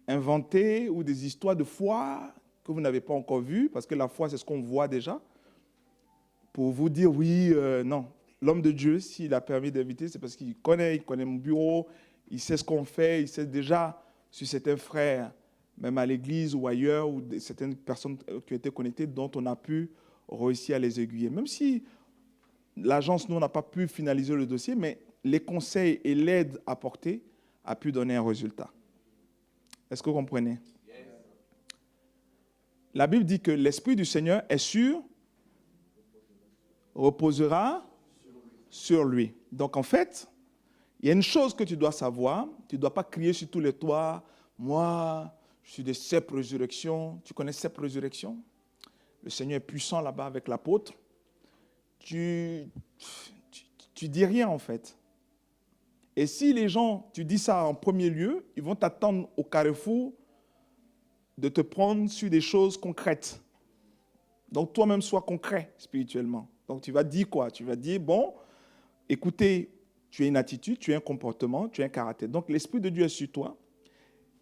inventées ou des histoires de foi que vous n'avez pas encore vues, parce que la foi, c'est ce qu'on voit déjà. Pour vous dire, oui, non. L'homme de Dieu, s'il a permis d'inviter, c'est parce qu'il connaît mon bureau, il sait ce qu'on fait, il sait déjà si certains frères, même à l'église ou ailleurs, ou certaines personnes qui étaient connectées, dont on a pu réussir à les aiguiller. Même si l'agence, nous, n'a pas pu finaliser le dossier, mais les conseils et l'aide apportée a pu donner un résultat. Est-ce que vous comprenez? Yes. La Bible dit que l'Esprit du Seigneur est sûr, reposera sur lui. Donc, en fait, il y a une chose que tu dois savoir. Tu ne dois pas crier sur tous les toits. Moi, je suis de Cep Résurrection. Tu connais Cep Résurrection? Le Seigneur est puissant là-bas avec l'apôtre. Tu dis rien, en fait. Et si les gens, tu dis ça en premier lieu, ils vont t'attendre au carrefour de te prendre sur des choses concrètes. Donc, toi-même, sois concret spirituellement. Donc, tu vas dire quoi? Tu vas dire, bon, écoutez, tu as une attitude, tu as un comportement, tu as un caractère. Donc, l'Esprit de Dieu est sur toi.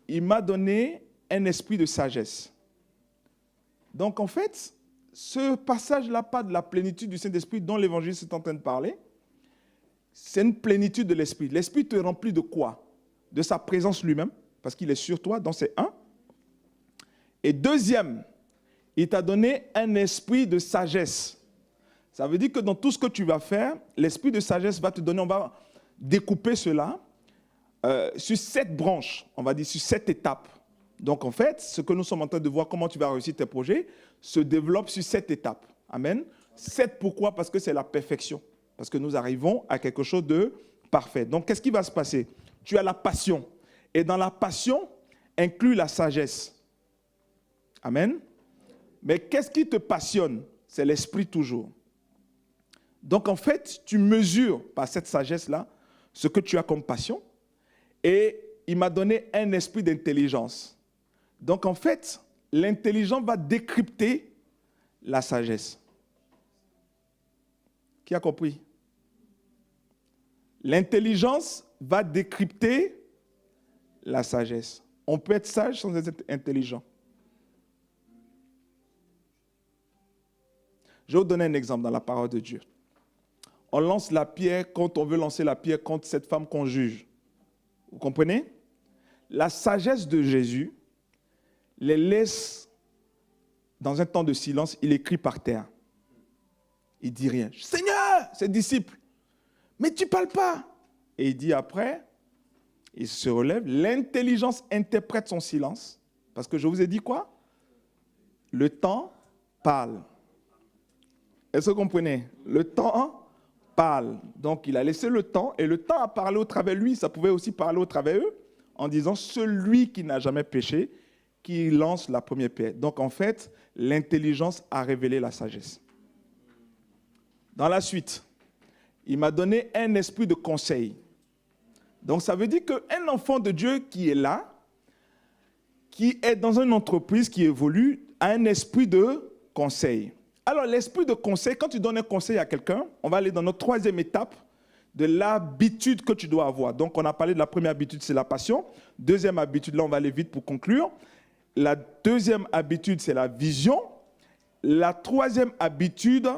Il m'a donné un esprit de sagesse. Donc, en fait, ce passage-là, pas de la plénitude du Saint-Esprit dont l'Évangile est en train de parler, c'est une plénitude de l'Esprit. L'Esprit te remplit de quoi? De sa présence lui-même, parce qu'il est sur toi, donc c'est un. Et deuxième, il t'a donné un esprit de sagesse. Ça veut dire que dans tout ce que tu vas faire, l'esprit de sagesse va te donner, on va découper cela sur 7 branches, on va dire sur 7 étapes. Donc en fait, ce que nous sommes en train de voir, comment tu vas réussir tes projets, se développe sur 7 étapes. Amen. 7 pourquoi? Parce que c'est la perfection. Parce que nous arrivons à quelque chose de parfait. Donc qu'est-ce qui va se passer? Tu as la passion. Et dans la passion, inclut la sagesse. Amen. Mais qu'est-ce qui te passionne? C'est l'esprit toujours. Donc en fait, tu mesures par cette sagesse-là ce que tu as comme passion. Et il m'a donné un esprit d'intelligence. Donc en fait, l'intelligence va décrypter la sagesse. Qui a compris? L'intelligence va décrypter la sagesse. On peut être sage sans être intelligent. Je vais vous donner un exemple dans la parole de Dieu. On lance la pierre quand on veut lancer la pierre contre cette femme qu'on juge. Vous comprenez? La sagesse de Jésus les laisse dans un temps de silence, il écrit par terre. Il ne dit rien. Seigneur, ses disciples, mais tu ne parles pas. Et il dit après, il se relève, l'intelligence interprète son silence. Parce que je vous ai dit quoi? Le temps parle. Est-ce que vous comprenez? Le temps parle. Donc il a laissé le temps, et le temps a parlé au travers de lui. Ça pouvait aussi parler au travers eux, en disant celui qui n'a jamais péché, qui lance la première pierre. Donc en fait, l'intelligence a révélé la sagesse. Dans la suite, il m'a donné un esprit de conseil. Donc ça veut dire qu'un enfant de Dieu qui est là, qui est dans une entreprise qui évolue, a un esprit de conseil. Alors l'esprit de conseil, quand tu donnes un conseil à quelqu'un, on va aller dans notre 3e étape de l'habitude que tu dois avoir. Donc on a parlé de la première habitude, c'est la passion. 2e habitude, là on va aller vite pour conclure. La 2e habitude, c'est la vision. La 3e habitude,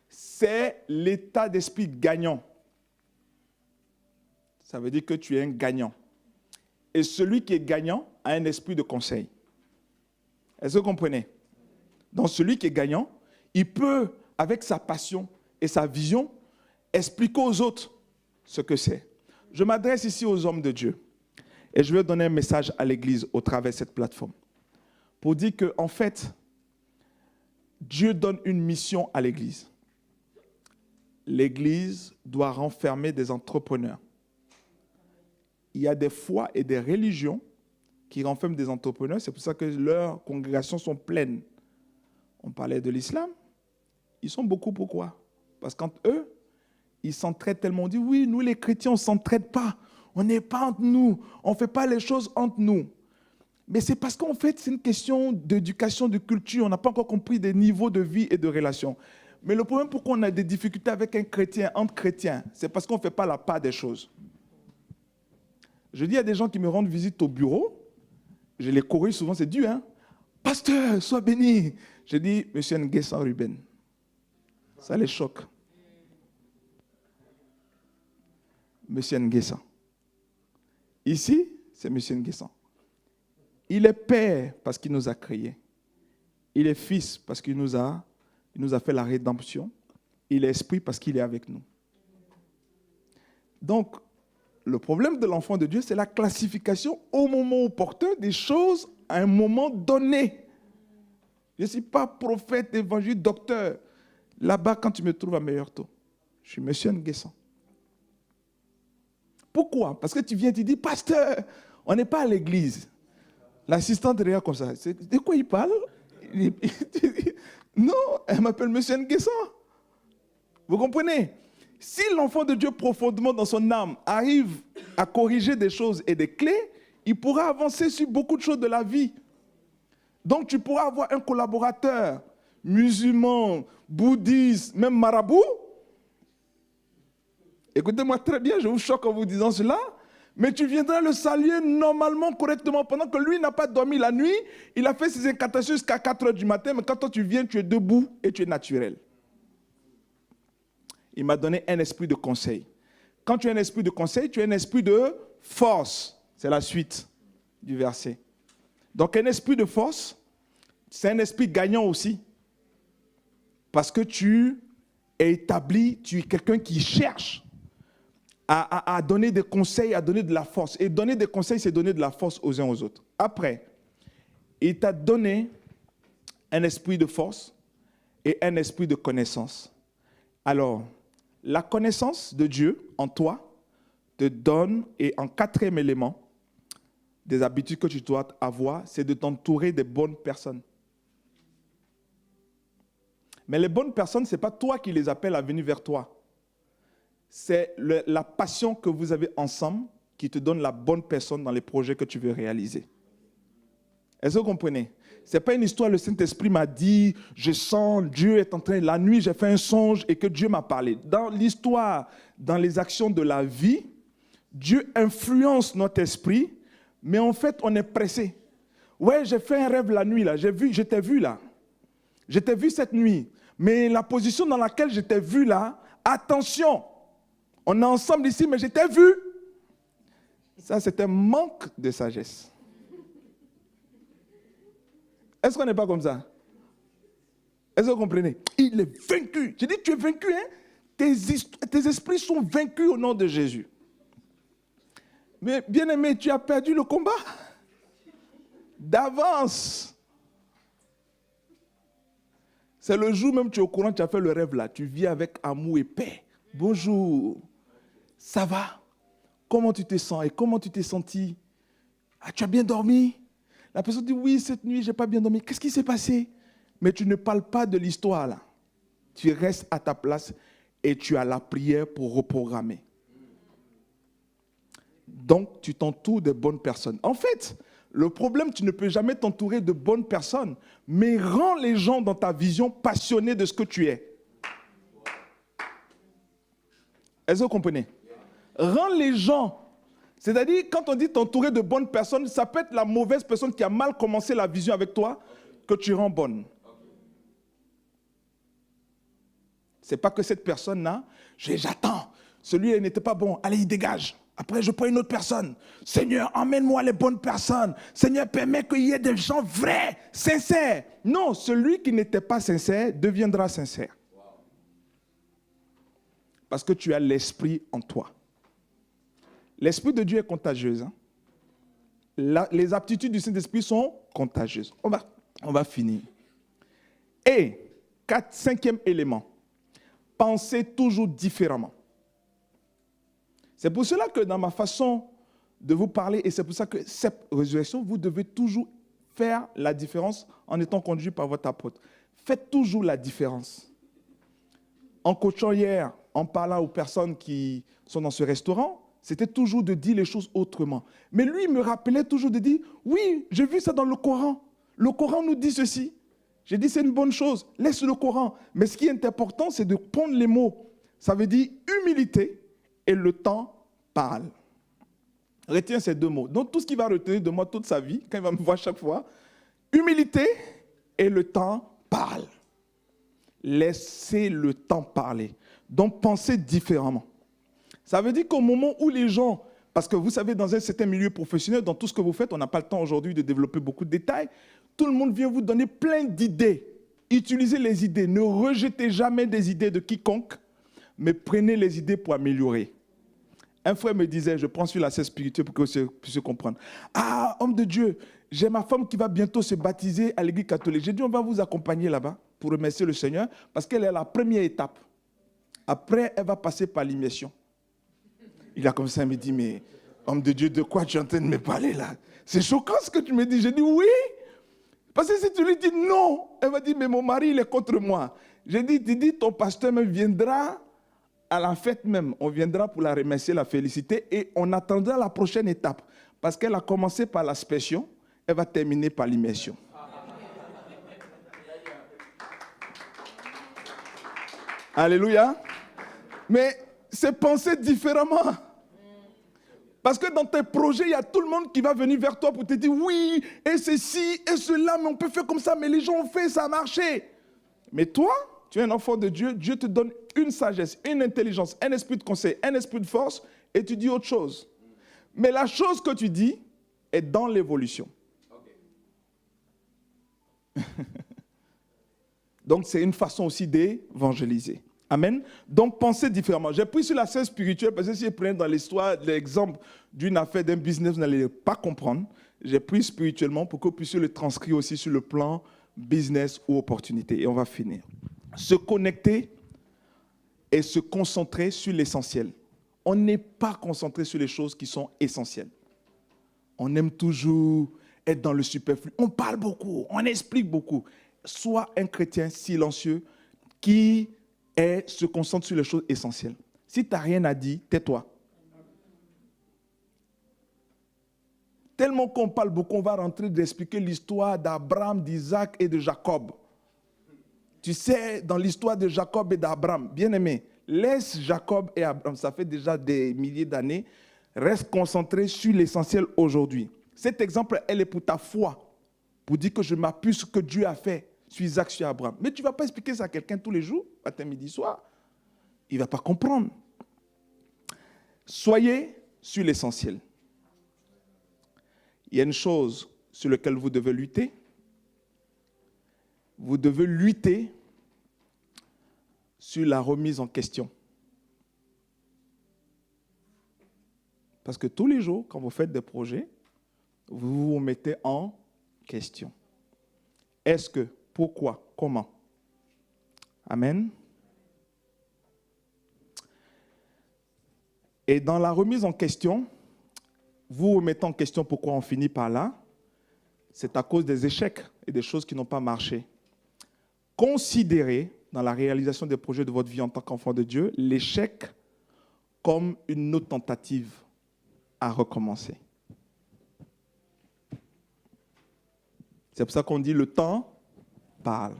c'est l'état d'esprit gagnant. Ça veut dire que tu es un gagnant. Et celui qui est gagnant a un esprit de conseil. Est-ce que vous comprenez? Donc celui qui est gagnant, il peut, avec sa passion et sa vision, expliquer aux autres ce que c'est. Je m'adresse ici aux hommes de Dieu. Et je veux donner un message à l'Église au travers de cette plateforme. Pour dire qu'en fait, Dieu donne une mission à l'Église. L'Église doit renfermer des entrepreneurs. Il y a des foi et des religions qui renferment des entrepreneurs. C'est pour ça que leurs congrégations sont pleines. On parlait de l'islam. Ils sont beaucoup. Pourquoi? Parce qu'entre eux, ils s'entraident tellement. On dit, oui, nous les chrétiens, on ne s'entraide pas. On n'est pas entre nous. On ne fait pas les choses entre nous. Mais c'est parce qu'en fait, c'est une question d'éducation, de culture. On n'a pas encore compris des niveaux de vie et de relations. Mais le problème, pourquoi on a des difficultés avec un chrétien, entre chrétiens, c'est parce qu'on ne fait pas la part des choses. Je dis à des gens qui me rendent visite au bureau, je les corrige souvent, c'est dur, hein? Pasteur, sois béni. Je dis, monsieur Nguessan Ruben. Ça les choque. Monsieur Nguessan. Ici, c'est monsieur Nguessan. Il est père parce qu'il nous a créés. Il est fils parce qu'il nous a fait la rédemption. Il est esprit parce qu'il est avec nous. Donc, le problème de l'enfant de Dieu, c'est la classification au moment opportun des choses à un moment donné. Je ne suis pas prophète, évangile, docteur. Là-bas, quand tu me trouves à meilleur taux, je suis monsieur Nguessan. Pourquoi? Parce que tu viens, tu dis, pasteur, on n'est pas à l'église. L'assistante regarde comme ça. De quoi il parle? Non, elle m'appelle monsieur Nguessan. Vous comprenez? Si l'enfant de Dieu profondément dans son âme arrive à corriger des choses et des clés, il pourra avancer sur beaucoup de choses de la vie. Donc tu pourras avoir un collaborateur musulman, bouddhiste, même marabout. Écoutez-moi très bien, je vous choque en vous disant cela, mais tu viendras le saluer normalement, correctement, pendant que lui n'a pas dormi la nuit, il a fait ses incantations jusqu'à 4 h du matin, mais quand toi tu viens, tu es debout et tu es naturel. Il m'a donné un esprit de conseil. Quand tu as un esprit de conseil, tu as un esprit de force. C'est la suite du verset. Donc un esprit de force, c'est un esprit gagnant aussi. Parce que tu es établi, tu es quelqu'un qui cherche à donner des conseils, à donner de la force. Et donner des conseils, c'est donner de la force aux uns aux autres. Après, il t'a donné un esprit de force et un esprit de connaissance. Alors, la connaissance de Dieu en toi te donne, et en 4e élément, des habitudes que tu dois avoir, c'est de t'entourer des bonnes personnes. Mais les bonnes personnes, ce n'est pas toi qui les appelles à venir vers toi. C'est la passion que vous avez ensemble qui te donne la bonne personne dans les projets que tu veux réaliser. Est-ce que vous comprenez? Ce n'est pas une histoire, le Saint-Esprit m'a dit, je sens, Dieu est en train, la nuit j'ai fait un songe et que Dieu m'a parlé. Dans l'histoire, dans les actions de la vie, Dieu influence notre esprit, mais en fait on est pressé. Ouais, j'ai fait un rêve la nuit, là. Je t'ai vu là. Je t'ai vu cette nuit. Mais la position dans laquelle je t'ai vu là, attention, on est ensemble ici, mais je t'ai vu. Ça, c'est un manque de sagesse. Est-ce qu'on n'est pas comme ça? Est-ce que vous comprenez? Il est vaincu. Je dis, tu es vaincu, hein? Tes esprits sont vaincus au nom de Jésus. Mais bien aimé, tu as perdu le combat d'avance. C'est le jour même tu es au courant, tu as fait le rêve là. Tu vis avec amour et paix. Bonjour. Ça va? Comment tu te sens? Et comment tu t'es senti? Ah, tu as bien dormi? La personne dit, oui, cette nuit, je n'ai pas bien dormi. Qu'est-ce qui s'est passé? Mais tu ne parles pas de l'histoire là. Tu restes à ta place et tu as la prière pour reprogrammer. Donc, tu t'entoures de bonnes personnes. En fait, le problème, tu ne peux jamais t'entourer de bonnes personnes, mais rends les gens dans ta vision passionnés de ce que tu es. Est-ce que vous comprenez? Rends les gens. C'est-à-dire, quand on dit t'entourer de bonnes personnes, ça peut être la mauvaise personne qui a mal commencé la vision avec toi que tu rends bonne. Ce n'est pas que cette personne-là, j'attends, celui-là n'était pas bon, allez, il dégage. Après, je prends une autre personne. Seigneur, emmène-moi les bonnes personnes. Seigneur, permets qu'il y ait des gens vrais, sincères. Non, celui qui n'était pas sincère deviendra sincère. Parce que tu as l'esprit en toi. L'esprit de Dieu est contagieux. Hein? les aptitudes du Saint-Esprit sont contagieuses. On va finir. Et, cinquième élément, pensez toujours différemment. C'est pour cela que dans ma façon de vous parler, et c'est pour ça que cette résurrection, vous devez toujours faire la différence en étant conduit par votre apôtre. Faites toujours la différence. En coachant hier, en parlant aux personnes qui sont dans ce restaurant, c'était toujours de dire les choses autrement. Mais lui, il me rappelait toujours de dire, oui, j'ai vu ça dans le Coran. Le Coran nous dit ceci. J'ai dit, c'est une bonne chose, laisse le Coran. Mais ce qui est important, c'est de prendre les mots. Ça veut dire humilité et le temps parle. Retiens ces deux mots. Donc tout ce qu'il va retenir de moi toute sa vie, quand il va me voir chaque fois, humilité et le temps parle. Laissez le temps parler. Donc pensez différemment. Ça veut dire qu'au moment où les gens, parce que vous savez, dans un certain milieu professionnel, dans tout ce que vous faites, on n'a pas le temps aujourd'hui de développer beaucoup de détails, tout le monde vient vous donner plein d'idées. Utilisez les idées. Ne rejetez jamais des idées de quiconque, mais prenez les idées pour améliorer. Un frère me disait, je prends sur la scène spirituelle pour que vous puissiez comprendre. Ah, homme de Dieu, j'ai ma femme qui va bientôt se baptiser à l'église catholique. J'ai dit, on va vous accompagner là-bas pour remercier le Seigneur, parce qu'elle est la première étape. Après, elle va passer par l'immersion. Il a comme ça, il me dit, mais homme de Dieu, de quoi tu es en train de me parler là? C'est choquant ce que tu me dis. J'ai dit, oui. Parce que si tu lui dis non, elle va dire, mais mon mari, il est contre moi. J'ai dit, ton pasteur me viendra à la fête même. On viendra pour la remercier, la féliciter et on attendra la prochaine étape. Parce qu'elle a commencé par l'aspersion, elle va terminer par l'immersion. Alléluia. Mais c'est penser différemment. Parce que dans tes projets, il y a tout le monde qui va venir vers toi pour te dire oui, et ceci, et cela, mais on peut faire comme ça, mais les gens ont fait, ça a marché. Mais toi, tu es un enfant de Dieu, Dieu te donne une sagesse, une intelligence, un esprit de conseil, un esprit de force, et tu dis autre chose. Mais la chose que tu dis est dans l'évolution. Okay. Donc c'est une façon aussi d'évangéliser. Amen. Donc, pensez différemment. J'ai pris sur la scène spirituelle parce que si je prends dans l'histoire l'exemple d'une affaire, d'un business, vous n'allez pas comprendre. J'ai pris spirituellement pour que vous puissiez le transcrire aussi sur le plan business ou opportunité. Et on va finir. Se connecter et se concentrer sur l'essentiel. On n'est pas concentré sur les choses qui sont essentielles. On aime toujours être dans le superflu. On parle beaucoup, on explique beaucoup. Sois un chrétien silencieux qui se concentre sur les choses essentielles. Si tu n'as rien à dire, tais-toi. Tellement qu'on parle beaucoup, on va rentrer d'expliquer l'histoire d'Abraham, d'Isaac et de Jacob. Tu sais, dans l'histoire de Jacob et d'Abraham, bien aimé, laisse Jacob et Abraham, ça fait déjà des milliers d'années, reste concentré sur l'essentiel aujourd'hui. Cet exemple, elle est pour ta foi, pour dire que je m'appuie sur ce que Dieu a fait. Sur Isaac, sur Abraham. Mais tu ne vas pas expliquer ça à quelqu'un tous les jours, matin, midi, soir. Il ne va pas comprendre. Soyez sur l'essentiel. Il y a une chose sur laquelle vous devez lutter. Vous devez lutter sur la remise en question. Parce que tous les jours, quand vous faites des projets, vous vous mettez en question. Est-ce que, pourquoi, comment? Amen. Et dans la remise en question, vous remettez en question pourquoi on finit par là, c'est à cause des échecs et des choses qui n'ont pas marché. Considérez, dans la réalisation des projets de votre vie en tant qu'enfant de Dieu, l'échec comme une autre tentative à recommencer. C'est pour ça qu'on dit le temps parle.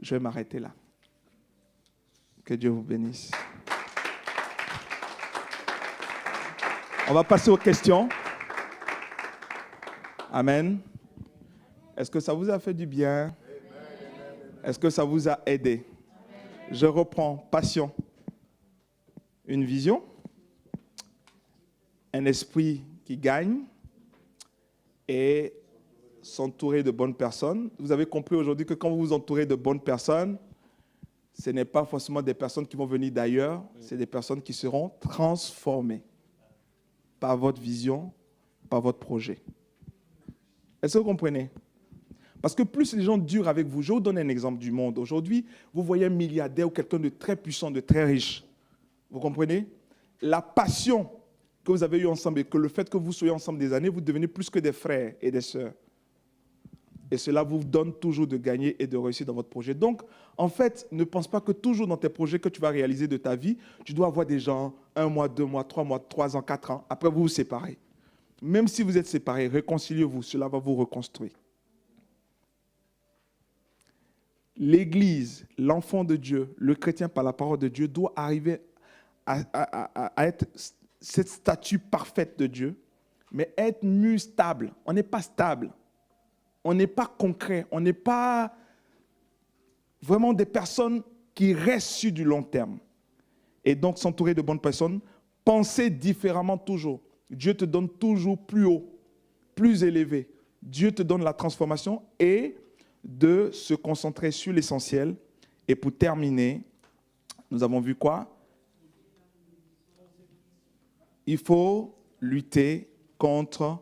Je vais m'arrêter là. Que Dieu vous bénisse. On va passer aux questions. Amen. Est-ce que ça vous a fait du bien? Est-ce que ça vous a aidé? Je reprends. Passion. Une vision. Un esprit qui gagne. Et s'entourer de bonnes personnes. Vous avez compris aujourd'hui que quand vous vous entourez de bonnes personnes, ce n'est pas forcément des personnes qui vont venir d'ailleurs, c'est des personnes qui seront transformées par votre vision par votre projet. Est-ce que vous comprenez? Parce que plus les gens durent avec vous, je vais vous donner un exemple du monde. Aujourd'hui, vous voyez un milliardaire ou quelqu'un de très puissant, de très riche. Vous comprenez? La passion que vous avez eue ensemble et que le fait que vous soyez ensemble des années, vous devenez plus que des frères et des sœurs. Et cela vous donne toujours de gagner et de réussir dans votre projet. Donc, en fait, ne pense pas que toujours dans tes projets que tu vas réaliser de ta vie, tu dois avoir des gens 1 mois, 2 mois, 3 mois, 3 ans, 4 ans. Après, vous vous séparez. Même si vous êtes séparés, réconciliez-vous. Cela va vous reconstruire. L'Église, l'enfant de Dieu, le chrétien par la parole de Dieu doit arriver à être cette statue parfaite de Dieu, mais être mieux stable. On n'est pas stable. On n'est pas concret. On n'est pas vraiment des personnes qui restent sur du long terme. Et donc s'entourer de bonnes personnes, penser différemment toujours. Dieu te donne toujours plus haut, plus élevé. Dieu te donne la transformation et de se concentrer sur l'essentiel. Et pour terminer, nous avons vu quoi? Il faut lutter contre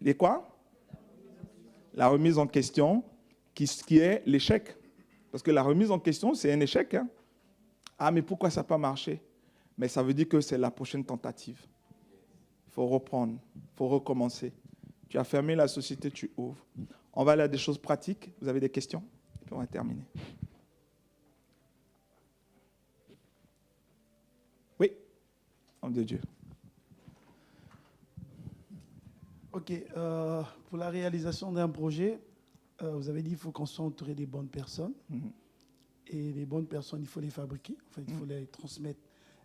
les quoi? La remise en question, qui est l'échec. Parce que la remise en question, c'est un échec. Hein? Ah, mais pourquoi ça n'a pas marché? Mais ça veut dire que c'est la prochaine tentative. Il faut reprendre, il faut recommencer. Tu as fermé la société, tu ouvres. On va aller à des choses pratiques. Vous avez des questions? Et puis on va terminer. Oui, homme de Dieu. Ok, pour la réalisation d'un projet, vous avez dit qu'il faut qu'on soit entouré des bonnes personnes. Et les bonnes personnes, il faut les fabriquer, en fait, il faut les transmettre.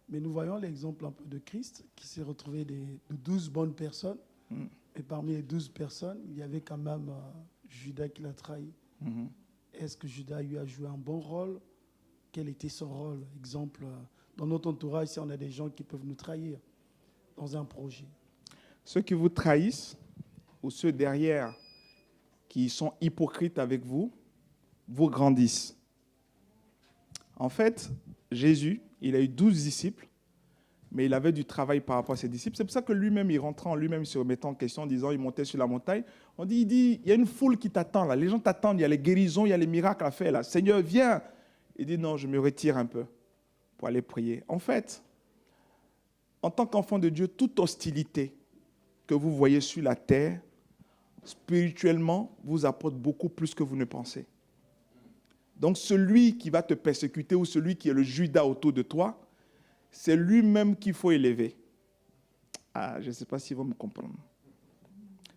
Mais nous voyons l'exemple un peu de Christ qui s'est retrouvé de 12 bonnes personnes. Et parmi les 12 personnes, il y avait quand même Judas qui l'a trahi. Est-ce que Judas lui a joué un bon rôle? Quel était son rôle? Exemple, dans notre entourage, si on a des gens qui peuvent nous trahir dans un projet. Ceux qui vous trahissent ou ceux derrière qui sont hypocrites avec vous, vous grandissent. En fait, Jésus, il a eu 12 disciples, mais il avait du travail par rapport à ses disciples. C'est pour ça que lui-même, il rentrait en lui-même, se remettant en question, en disant, il montait sur la montagne. Il dit, il y a une foule qui t'attend là. Les gens t'attendent, il y a les guérisons, il y a les miracles à faire là. Seigneur, viens. Il dit, non, je me retire un peu pour aller prier. En fait, en tant qu'enfant de Dieu, toute hostilité que vous voyez sur la terre, spirituellement, vous apporte beaucoup plus que vous ne pensez. Donc, celui qui va te persécuter ou celui qui est le Judas autour de toi, c'est lui-même qu'il faut élever. Ah, je ne sais pas si vous me comprenez.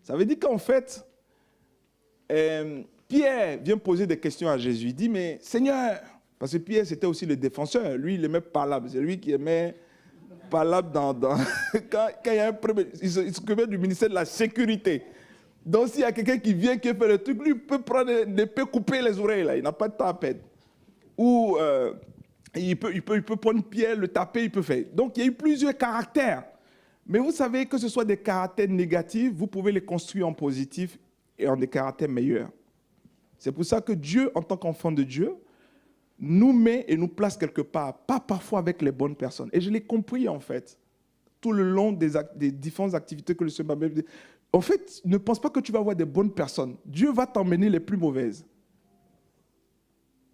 Ça veut dire qu'en fait, Pierre vient poser des questions à Jésus. Il dit, mais Seigneur, parce que Pierre, c'était aussi le défenseur. Lui, il aimait Palabre. C'est lui qui aimait Palabre quand il y a un problème. Il s'occupait du ministère de la sécurité. Donc, s'il y a quelqu'un qui vient, qui fait le truc, lui, il peut prendre l'épée, couper les oreilles. Là. Il n'a pas de temps à perdre. Ou il peut prendre Pierre, le taper, il peut faire. Donc, il y a eu plusieurs caractères. Mais vous savez que ce soit des caractères négatifs, vous pouvez les construire en positif et en des caractères meilleurs. C'est pour ça que Dieu, en tant qu'enfant de Dieu, nous met et nous place quelque part, pas parfois avec les bonnes personnes. Et je l'ai compris, en fait, tout le long des différentes activités que le Seigneur m'a dit. En fait, ne pense pas que tu vas avoir des bonnes personnes. Dieu va t'emmener les plus mauvaises.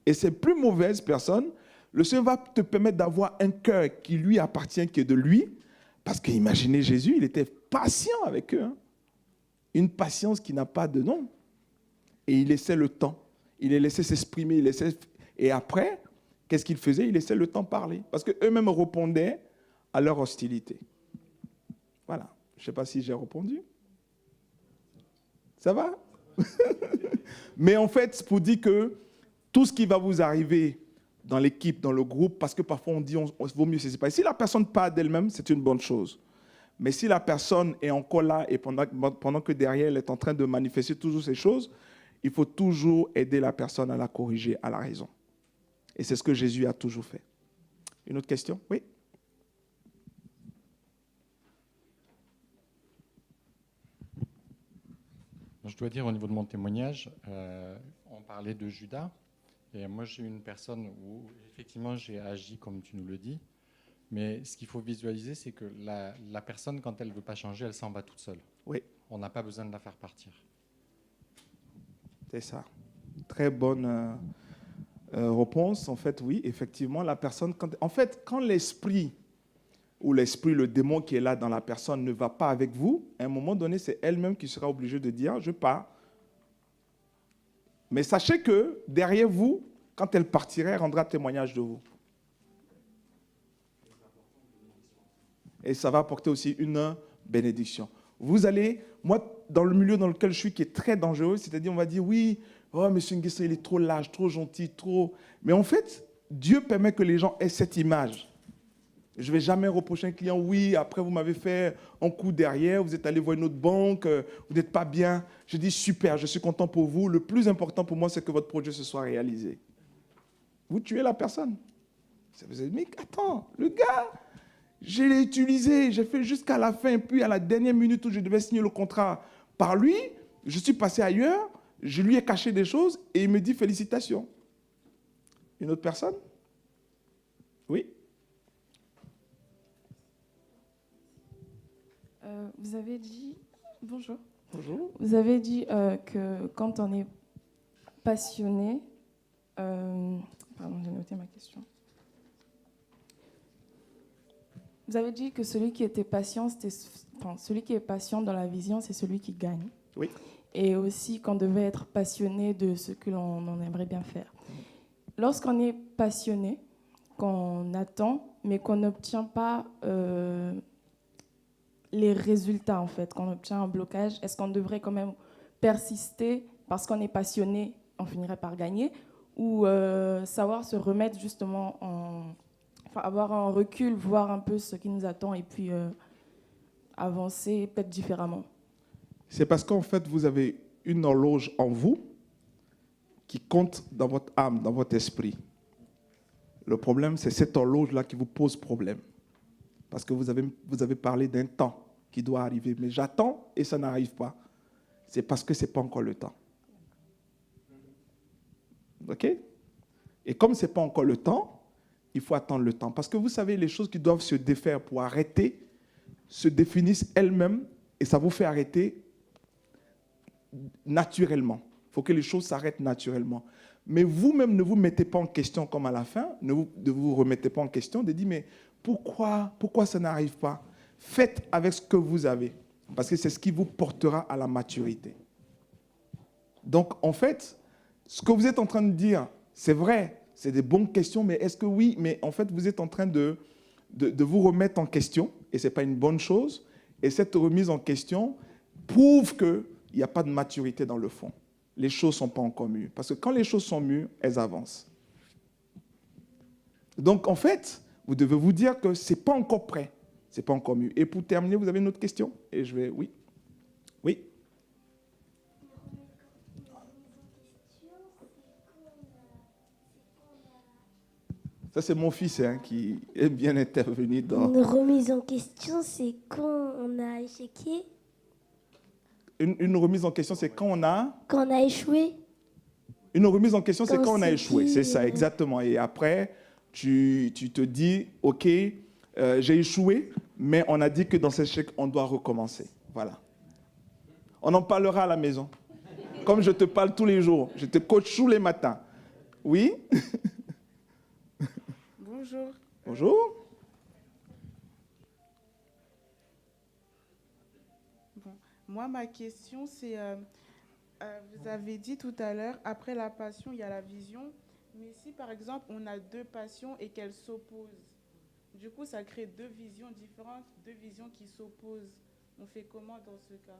Et ces plus mauvaises personnes, le Seigneur va te permettre d'avoir un cœur qui lui appartient, qui est de lui. Parce que imaginez Jésus, il était patient avec eux. Hein. Une patience qui n'a pas de nom. Et il laissait le temps. Il les laissait s'exprimer. Et après, qu'est-ce qu'il faisait? Il laissait le temps parler. Parce qu'eux-mêmes répondaient à leur hostilité. Voilà. Je ne sais pas si j'ai répondu. Ça va? Mais en fait, c'est pour dire que tout ce qui va vous arriver dans l'équipe, dans le groupe, parce que parfois on dit on vaut mieux se séparer. Si la personne part d'elle-même, c'est une bonne chose. Mais si la personne est encore là et pendant que derrière elle est en train de manifester toujours ces choses, il faut toujours aider la personne à la corriger à la raison. Et c'est ce que Jésus a toujours fait. Une autre question? Oui? Je dois dire, au niveau de mon témoignage, on parlait de Judas. Et moi, j'ai eu une personne où, effectivement, j'ai agi comme tu nous le dis. Mais ce qu'il faut visualiser, c'est que la personne, quand elle ne veut pas changer, elle s'en va toute seule. Oui. On n'a pas besoin de la faire partir. C'est ça. Très bonne réponse. En fait, oui, effectivement, la personne, quand l'esprit ou le démon qui est là dans la personne ne va pas avec vous, à un moment donné, c'est elle-même qui sera obligée de dire, je pars. Mais sachez que derrière vous, quand elle partirait, elle rendra témoignage de vous. Et ça va apporter aussi une bénédiction. Vous allez, moi, dans le milieu dans lequel je suis, qui est très dangereux, c'est-à-dire, on va dire, oui, oh, M. Nguesson, il est trop lâche, trop gentil, trop... Mais en fait, Dieu permet que les gens aient cette image. Je ne vais jamais reprocher un client, oui, après vous m'avez fait un coup derrière, vous êtes allé voir une autre banque, vous n'êtes pas bien. Je dis, super, je suis content pour vous. Le plus important pour moi, c'est que votre projet se soit réalisé. Vous tuez la personne. Vous avez dit, mais attends, le gars, je l'ai utilisé, j'ai fait jusqu'à la fin, puis à la dernière minute où je devais signer le contrat par lui, je suis passé ailleurs, je lui ai caché des choses et il me dit félicitations. Une autre personne? Oui? Vous avez dit... Bonjour. Bonjour. Vous avez dit que quand on est passionné... Pardon, j'ai noté ma question. Vous avez dit que celui qui était patient, celui qui est patient dans la vision, c'est celui qui gagne. Oui. Et aussi qu'on devait être passionné de ce que l'on aimerait bien faire. Lorsqu'on est passionné, qu'on attend, mais qu'on n'obtient pas les résultats, en fait, qu'on obtient un blocage, est-ce qu'on devrait quand même persister parce qu'on est passionné, on finirait par gagner, ou savoir se remettre justement avoir un recul, voir un peu ce qui nous attend et puis avancer peut-être différemment? C'est parce qu'en fait, vous avez une horloge en vous qui compte dans votre âme, dans votre esprit. Le problème, c'est cette horloge-là qui vous pose problème. Parce que vous avez parlé d'un temps qui doit arriver. Mais j'attends et ça n'arrive pas. C'est parce que ce n'est pas encore le temps. OK? Et comme ce n'est pas encore le temps, il faut attendre le temps. Parce que vous savez, les choses qui doivent se défaire pour arrêter se définissent elles-mêmes et ça vous fait arrêter naturellement. Il faut que les choses s'arrêtent naturellement. Mais vous-même, ne vous mettez pas en question comme à la fin, ne vous remettez pas en question, de dire, mais pourquoi ça n'arrive pas? Faites avec ce que vous avez, parce que c'est ce qui vous portera à la maturité. Donc, en fait, ce que vous êtes en train de dire, c'est vrai, c'est des bonnes questions, mais est-ce que oui? Mais en fait, vous êtes en train de vous remettre en question, et ce n'est pas une bonne chose, et cette remise en question prouve qu'il n'y a pas de maturité dans le fond. Les choses ne sont pas encore mûres. Parce que quand les choses sont mûres, elles avancent. Donc, en fait, vous devez vous dire que ce n'est pas encore prêt. Ce n'est pas encore mûr. Et pour terminer, vous avez une autre question? Et je vais... Oui. Oui. Ça, c'est mon fils qui est bien intervenu dans... Une remise en question, c'est quand on a échoué. Une remise en question, c'est quand on a... Quand on a échoué. Une remise en question, c'est quand on a échoué. dit, C'est ça, exactement. Et après, tu te dis, OK, j'ai échoué, mais on a dit que dans cet échec, on doit recommencer. Voilà. On en parlera à la maison. Comme je te parle tous les jours. Je te coach tous les matins. Oui? Bonjour. Bonjour. Moi, ma question, c'est, vous avez dit tout à l'heure, après la passion, il y a la vision. Mais si, par exemple, on a deux passions et qu'elles s'opposent, du coup, ça crée deux visions différentes, deux visions qui s'opposent. On fait comment dans ce cas?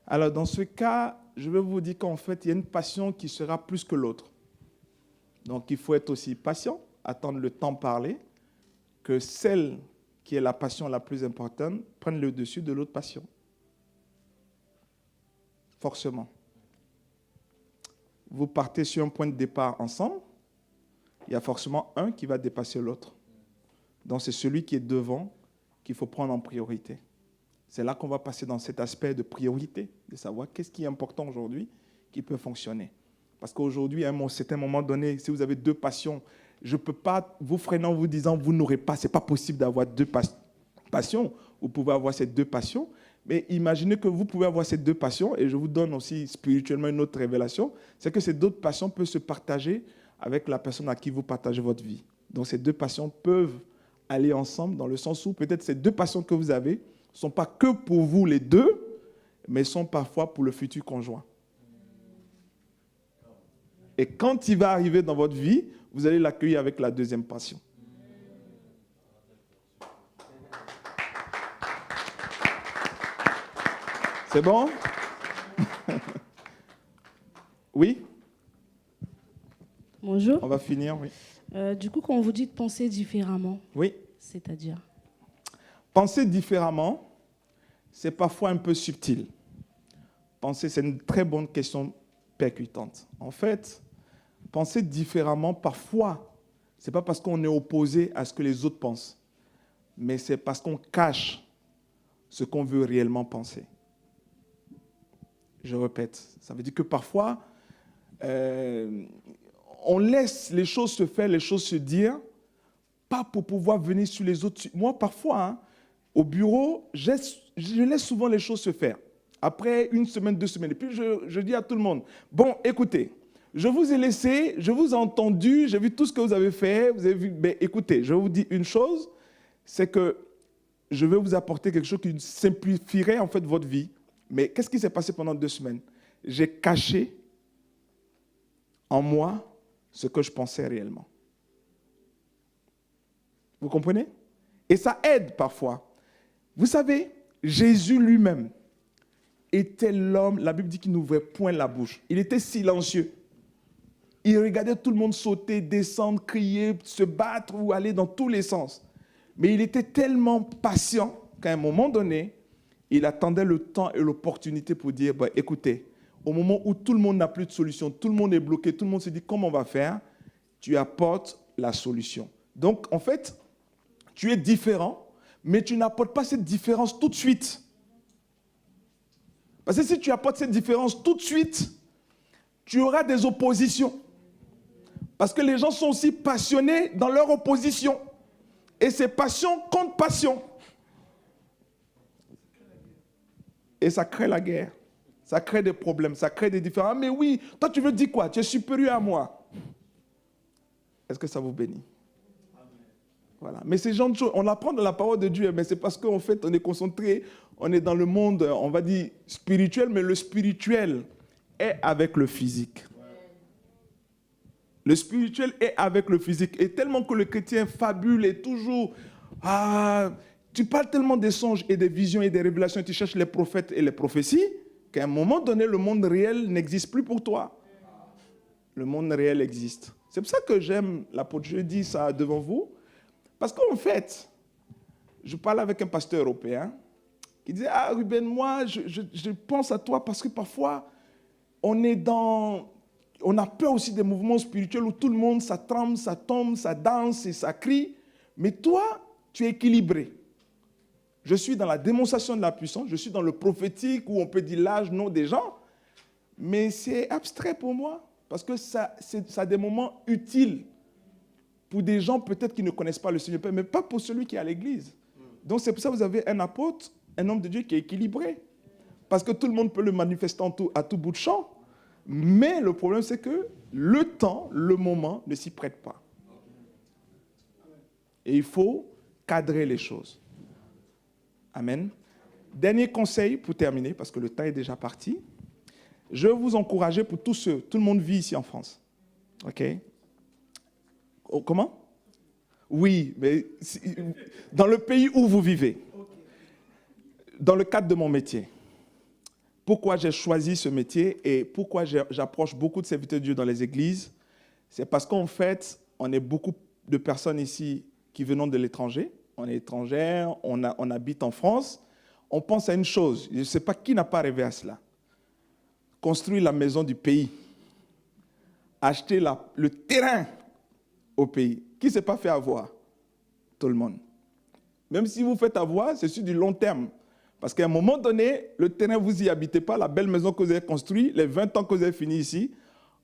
Alors, dans ce cas, je vais vous dire qu'en fait, il y a une passion qui sera plus que l'autre. Donc, il faut être aussi patient, attendre le temps parler, que celle qui est la passion la plus importante prenne le dessus de l'autre passion. Forcément. Vous partez sur un point de départ ensemble, il y a forcément un qui va dépasser l'autre. Donc c'est celui qui est devant qu'il faut prendre en priorité. C'est là qu'on va passer dans cet aspect de priorité, de savoir qu'est-ce qui est important aujourd'hui qui peut fonctionner. Parce qu'aujourd'hui, à un certain moment donné, si vous avez deux passions, je ne peux pas vous freiner en vous disant, vous n'aurez pas, ce n'est pas possible d'avoir deux passions. Vous pouvez avoir ces deux passions, mais imaginez que vous pouvez avoir ces deux passions, et je vous donne aussi spirituellement une autre révélation, c'est que ces deux passions peuvent se partager avec la personne à qui vous partagez votre vie. Donc ces deux passions peuvent aller ensemble dans le sens où peut-être ces deux passions que vous avez ne sont pas que pour vous les deux, mais sont parfois pour le futur conjoint. Et quand il va arriver dans votre vie, vous allez l'accueillir avec la deuxième passion. C'est bon? Oui? Bonjour. On va finir, oui. Du coup, quand vous dites penser différemment, Oui. c'est-à-dire? Penser différemment, c'est parfois un peu subtil. Penser, c'est une très bonne question percutante. En fait, penser différemment, parfois, ce n'est pas parce qu'on est opposé à ce que les autres pensent, mais c'est parce qu'on cache ce qu'on veut réellement penser. Je répète, ça veut dire que parfois, on laisse les choses se faire, les choses se dire, pas pour pouvoir venir sur les autres. Moi, parfois, au bureau, je laisse souvent les choses se faire. Après une semaine, 2 semaines, et puis je dis à tout le monde, bon, écoutez, je vous ai laissé, je vous ai entendu, j'ai vu tout ce que vous avez fait, vous avez vu, mais écoutez, je vous dis une chose, c'est que je vais vous apporter quelque chose qui simplifierait en fait votre vie. Mais qu'est-ce qui s'est passé pendant 2 semaines? J'ai caché en moi ce que je pensais réellement. Vous comprenez? Et ça aide parfois. Vous savez, Jésus lui-même était l'homme, la Bible dit qu'il n'ouvrait point la bouche. Il était silencieux. Il regardait tout le monde sauter, descendre, crier, se battre ou aller dans tous les sens. Mais il était tellement patient qu'à un moment donné, il attendait le temps et l'opportunité pour dire, bah, écoutez, au moment où tout le monde n'a plus de solution, tout le monde est bloqué, tout le monde se dit comment on va faire, tu apportes la solution. Donc, en fait, tu es différent, mais tu n'apportes pas cette différence tout de suite. Parce que si tu apportes cette différence tout de suite, tu auras des oppositions. Parce que les gens sont aussi passionnés dans leur opposition. Et c'est passion contre passion. Et ça crée la guerre. Ça crée des problèmes, ça crée des différends. Ah, mais oui, toi tu veux dire quoi? Tu es supérieur à moi. Est-ce que ça vous bénit? Voilà. Mais ces gens de choses, on apprend dans la parole de Dieu, mais c'est parce qu'en fait, on est concentré, on est dans le monde, on va dire, spirituel, mais le spirituel est avec le physique. Le spirituel est avec le physique. Et tellement que le chrétien fabule et toujours... tu parles tellement des songes et des visions et des révélations, tu cherches les prophètes et les prophéties, qu'à un moment donné, le monde réel n'existe plus pour toi. Le monde réel existe. C'est pour ça que j'aime l'apôtre, je dis ça devant vous, parce qu'en fait, je parlais avec un pasteur européen qui disait, ah Ruben, moi, je pense à toi parce que parfois, on a peur aussi des mouvements spirituels où tout le monde, ça tremble, ça tombe, ça danse et ça crie, mais toi, tu es équilibré. Je suis dans la démonstration de la puissance, je suis dans le prophétique où on peut dire l'âge, nom des gens, mais c'est abstrait pour moi parce que ça a des moments utiles pour des gens peut-être qui ne connaissent pas le Seigneur, mais pas pour celui qui est à l'église. Donc c'est pour ça que vous avez un apôtre, un homme de Dieu qui est équilibré. Parce que tout le monde peut le manifester à tout bout de champ. Mais le problème c'est que le temps, le moment ne s'y prête pas. Et il faut cadrer les choses. Amen. Dernier conseil pour terminer, parce que le temps est déjà parti. Je vais vous encourager pour tous ceux, tout le monde vit ici en France. OK? Comment? Oui, mais dans le pays où vous vivez. Dans le cadre de mon métier. Pourquoi j'ai choisi ce métier et pourquoi j'approche beaucoup de serviteurs de Dieu dans les églises? C'est parce qu'en fait, on est beaucoup de personnes ici qui venons de l'étranger. On est étrangers, on habite en France. On pense à une chose, je ne sais pas qui n'a pas rêvé à cela. Construire la maison du pays. Acheter le terrain au pays. Qui ne s'est pas fait avoir? Tout le monde. Même si vous faites avoir, c'est sur du long terme. Parce qu'à un moment donné, le terrain, vous n'y habitez pas, la belle maison que vous avez construite, les 20 ans que vous avez fini ici,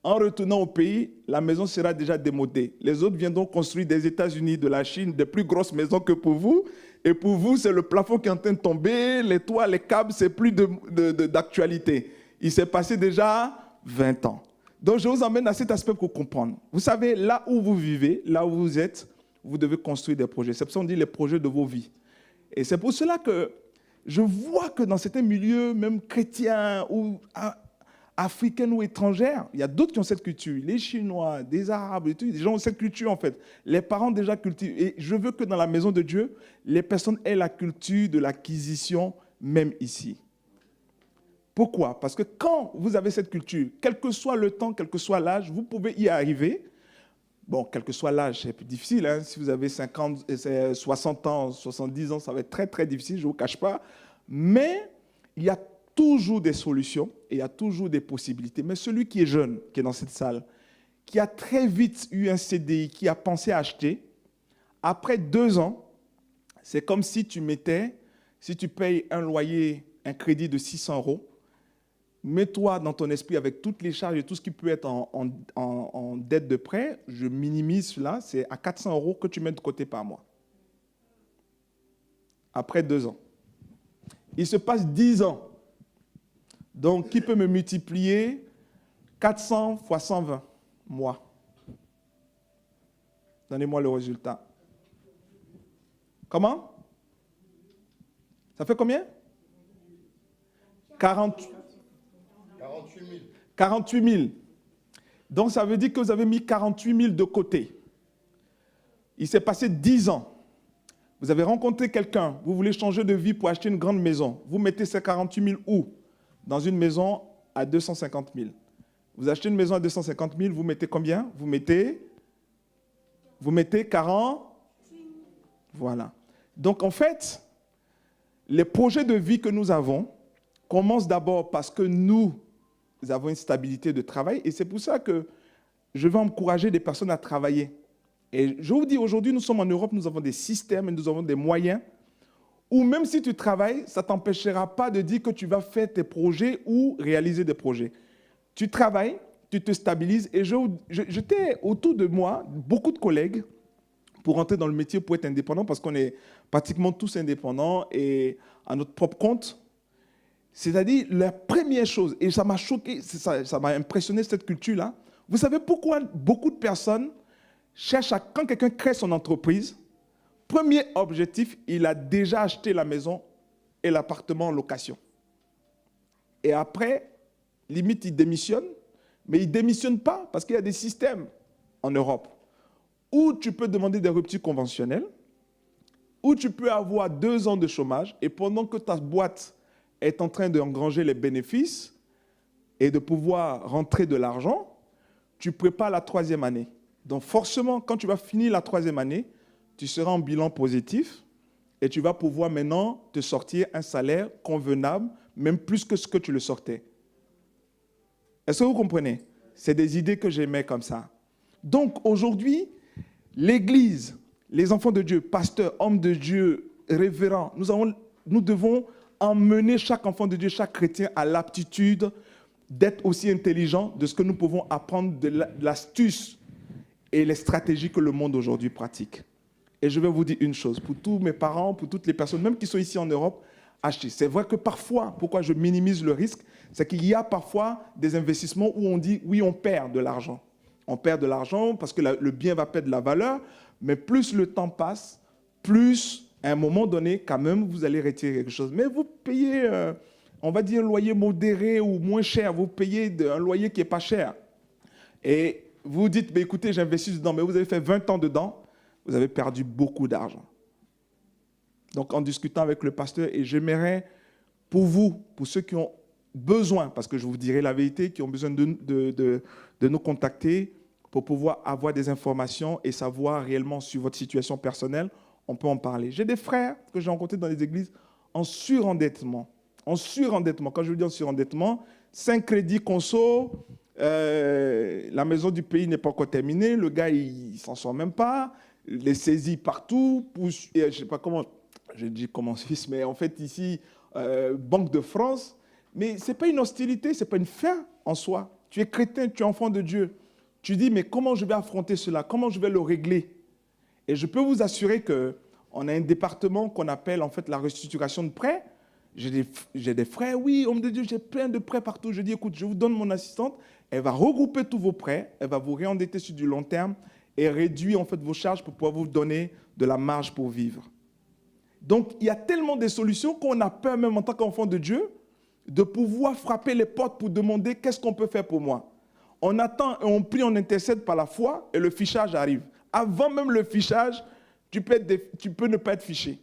en retournant au pays, la maison sera déjà démodée. Les autres viendront construire des États-Unis, de la Chine, des plus grosses maisons que pour vous. Et pour vous, c'est le plafond qui est en train de tomber, les toits, les câbles, c'est plus d'actualité. Il s'est passé déjà 20 ans. Donc, je vous emmène à cet aspect pour comprendre. Vous savez, là où vous vivez, là où vous êtes, vous devez construire des projets. C'est pour ça qu'on dit les projets de vos vies. Et c'est pour cela que je vois que dans certains milieux, même chrétiens ou africains ou étrangères, il y a d'autres qui ont cette culture. Les Chinois, des Arabes, et tout, des gens ont cette culture en fait. Les parents déjà cultivent. Et je veux que dans la maison de Dieu, les personnes aient la culture de l'acquisition, même ici. Pourquoi? Parce que quand vous avez cette culture, quel que soit le temps, quel que soit l'âge, vous pouvez y arriver. Bon, quel que soit l'âge, c'est plus difficile. Hein. Si vous avez 50, 60 ans, 70 ans, ça va être très, très difficile, je ne vous cache pas. Mais il y a toujours des solutions et il y a toujours des possibilités. Mais celui qui est jeune, qui est dans cette salle, qui a très vite eu un CDI, qui a pensé à acheter, après 2 ans, c'est comme si tu payes un loyer, un crédit de 600 €, mets-toi dans ton esprit avec toutes les charges et tout ce qui peut être en dette de prêt, je minimise cela, c'est à 400 € que tu mets de côté par mois. Après 2 ans. Il se passe 10 ans. Donc, qui peut me multiplier 400 fois 120 mois? Donnez-moi le résultat. Comment? Ça fait combien? 48 000. Donc, ça veut dire que vous avez mis 48 000 de côté. Il s'est passé 10 ans. Vous avez rencontré quelqu'un, vous voulez changer de vie pour acheter une grande maison. Vous mettez ces 48 000 où? Dans une maison à 250 000. Vous achetez une maison à 250 000, vous mettez combien? Vous mettez 40. Voilà. Donc, en fait, les projets de vie que nous avons commencent d'abord parce que nous avons une stabilité de travail. Et c'est pour ça que je vais encourager des personnes à travailler. Et je vous dis, aujourd'hui, nous sommes en Europe, nous avons des systèmes, nous avons des moyens où même si tu travailles, ça ne t'empêchera pas de dire que tu vas faire tes projets ou réaliser des projets. Tu travailles, tu te stabilises. Et j'étais autour de moi, beaucoup de collègues, pour entrer dans le métier, pour être indépendant, parce qu'on est pratiquement tous indépendants et à notre propre compte. C'est-à-dire, la première chose, et ça m'a choqué, ça m'a impressionné cette culture-là. Vous savez pourquoi beaucoup de personnes cherchent quand quelqu'un crée son entreprise, premier objectif, il a déjà acheté la maison et l'appartement en location. Et après, limite, il démissionne, mais il ne démissionne pas parce qu'il y a des systèmes en Europe où tu peux demander des ruptures conventionnelles, où tu peux avoir 2 ans de chômage et pendant que ta boîte est en train d'engranger les bénéfices et de pouvoir rentrer de l'argent, tu prépares la 3e année. Donc forcément, quand tu vas finir la 3e année, tu seras en bilan positif et tu vas pouvoir maintenant te sortir un salaire convenable, même plus que ce que tu le sortais. Est-ce que vous comprenez? C'est des idées que j'aimais comme ça. Donc aujourd'hui, l'Église, les enfants de Dieu, pasteurs, hommes de Dieu, révérends, nous devons emmener chaque enfant de Dieu, chaque chrétien à l'aptitude d'être aussi intelligent de ce que nous pouvons apprendre de l'astuce et les stratégies que le monde aujourd'hui pratique. Et je vais vous dire une chose, pour tous mes parents, pour toutes les personnes, même qui sont ici en Europe, achetez. C'est vrai que parfois, pourquoi je minimise le risque, c'est qu'il y a parfois des investissements où on dit, oui, on perd de l'argent. On perd de l'argent parce que le bien va perdre de la valeur, mais plus le temps passe, plus, à un moment donné, quand même, vous allez retirer quelque chose. Mais vous payez, on va dire, un loyer modéré ou moins cher. Vous payez un loyer qui n'est pas cher. Et vous dites, écoutez, j'investis dedans, mais vous avez fait 20 ans dedans, vous avez perdu beaucoup d'argent. Donc, en discutant avec le pasteur, et j'aimerais, pour vous, pour ceux qui ont besoin, parce que je vous dirai la vérité, qui ont besoin de nous contacter pour pouvoir avoir des informations et savoir réellement sur votre situation personnelle, on peut en parler. J'ai des frères que j'ai rencontrés dans les églises en surendettement. En surendettement. Quand je veux dire en surendettement, 5 crédits conso, la maison du pays n'est pas encore terminée, le gars, il ne s'en sort même pas, les saisies partout, je ne sais pas comment, je dis comment Suisse, mais en fait ici, Banque de France, mais ce n'est pas une hostilité, ce n'est pas une fin en soi. Tu es chrétien, tu es enfant de Dieu. Tu dis, mais comment je vais affronter cela? Comment je vais le régler? Et je peux vous assurer qu'on a un département qu'on appelle en fait la restructuration de prêts. J'ai des frères, oui, homme de Dieu, j'ai plein de prêts partout. Je dis, écoute, je vous donne mon assistante, elle va regrouper tous vos prêts, elle va vous réendetter sur du long terme et réduire en fait vos charges pour pouvoir vous donner de la marge pour vivre. Donc, il y a tellement de solutions qu'on a peur, même en tant qu'enfant de Dieu, de pouvoir frapper les portes pour demander qu'est-ce qu'on peut faire pour moi. On attend et on prie, on intercède par la foi et le fichage arrive. Avant même le fichage, tu peux ne pas être fiché.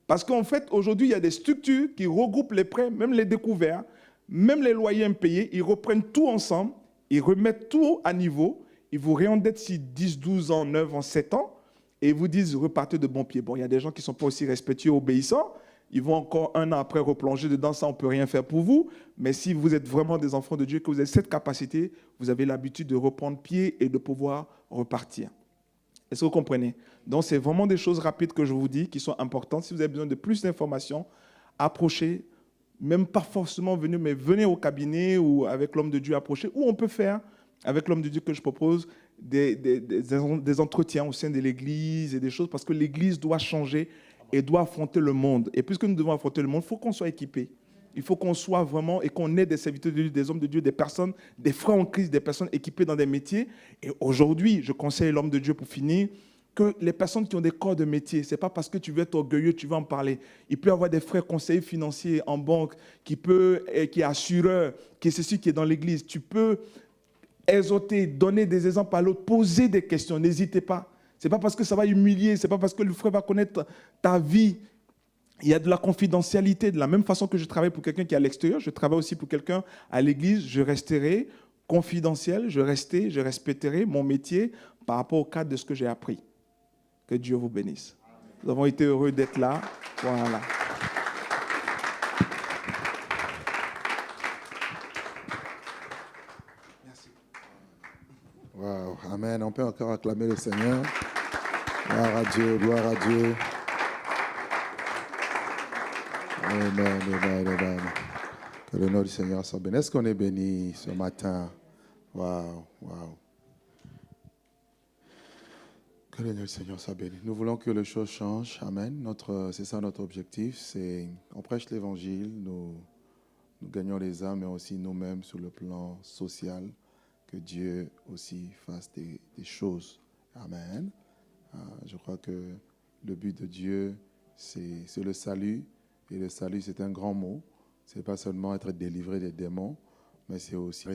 Parce qu'en fait, aujourd'hui, il y a des structures qui regroupent les prêts, même les découverts, même les loyers impayés. Ils reprennent tout ensemble, ils remettent tout à niveau, ils vous réendettent si 10, 12 ans, 9 ans, 7 ans, et ils vous disent repartez de bon pied. Bon, il y a des gens qui ne sont pas aussi respectueux, obéissants. Ils vont encore un an après replonger dedans, ça, on ne peut rien faire pour vous. Mais si vous êtes vraiment des enfants de Dieu, que vous avez cette capacité, vous avez l'habitude de reprendre pied et de pouvoir repartir. Est-ce que vous comprenez? Donc, c'est vraiment des choses rapides que je vous dis qui sont importantes. Si vous avez besoin de plus d'informations, approchez, même pas forcément venir, mais venez au cabinet ou avec l'homme de Dieu, approchez. Ou on peut faire, avec l'homme de Dieu que je propose, des entretiens au sein de l'Église et des choses, parce que l'Église doit changer et doit affronter le monde. Et puisque nous devons affronter le monde, il faut qu'on soit équipés. Il faut qu'on soit vraiment et qu'on ait des serviteurs de Dieu, des hommes de Dieu, des personnes, des frères en Christ, des personnes équipées dans des métiers. Et aujourd'hui, je conseille l'homme de Dieu pour finir, que les personnes qui ont des corps de métier, ce n'est pas parce que tu veux être orgueilleux, tu vas en parler. Il peut y avoir des frères conseillers financiers en banque, qui est assureur, qui est ceci qui est dans l'église. Tu peux exhorter, donner des exemples à l'autre, poser des questions, n'hésitez pas. Ce n'est pas parce que ça va humilier, ce n'est pas parce que le frère va connaître ta vie. Il y a de la confidentialité. De la même façon que je travaille pour quelqu'un qui est à l'extérieur, je travaille aussi pour quelqu'un à l'église. Je resterai confidentiel, je respecterai mon métier par rapport au cadre de ce que j'ai appris. Que Dieu vous bénisse. Nous avons été heureux d'être là. Voilà. Merci. Wow. Amen. On peut encore acclamer le Seigneur. Gloire à Dieu, gloire à Dieu. Amen, amen, amen. Que le nom du Seigneur soit béni. Est-ce qu'on est béni ce matin? Waouh, waouh. Que le nom du Seigneur soit béni. Nous voulons que les choses changent. Amen. C'est ça notre objectif. On prêche l'évangile, nous gagnons les âmes, mais aussi nous-mêmes sur le plan social. Que Dieu aussi fasse des choses. Amen. Je crois que le but de Dieu, c'est le salut. Et le salut, c'est un grand mot. Ce n'est pas seulement être délivré des démons, mais c'est aussi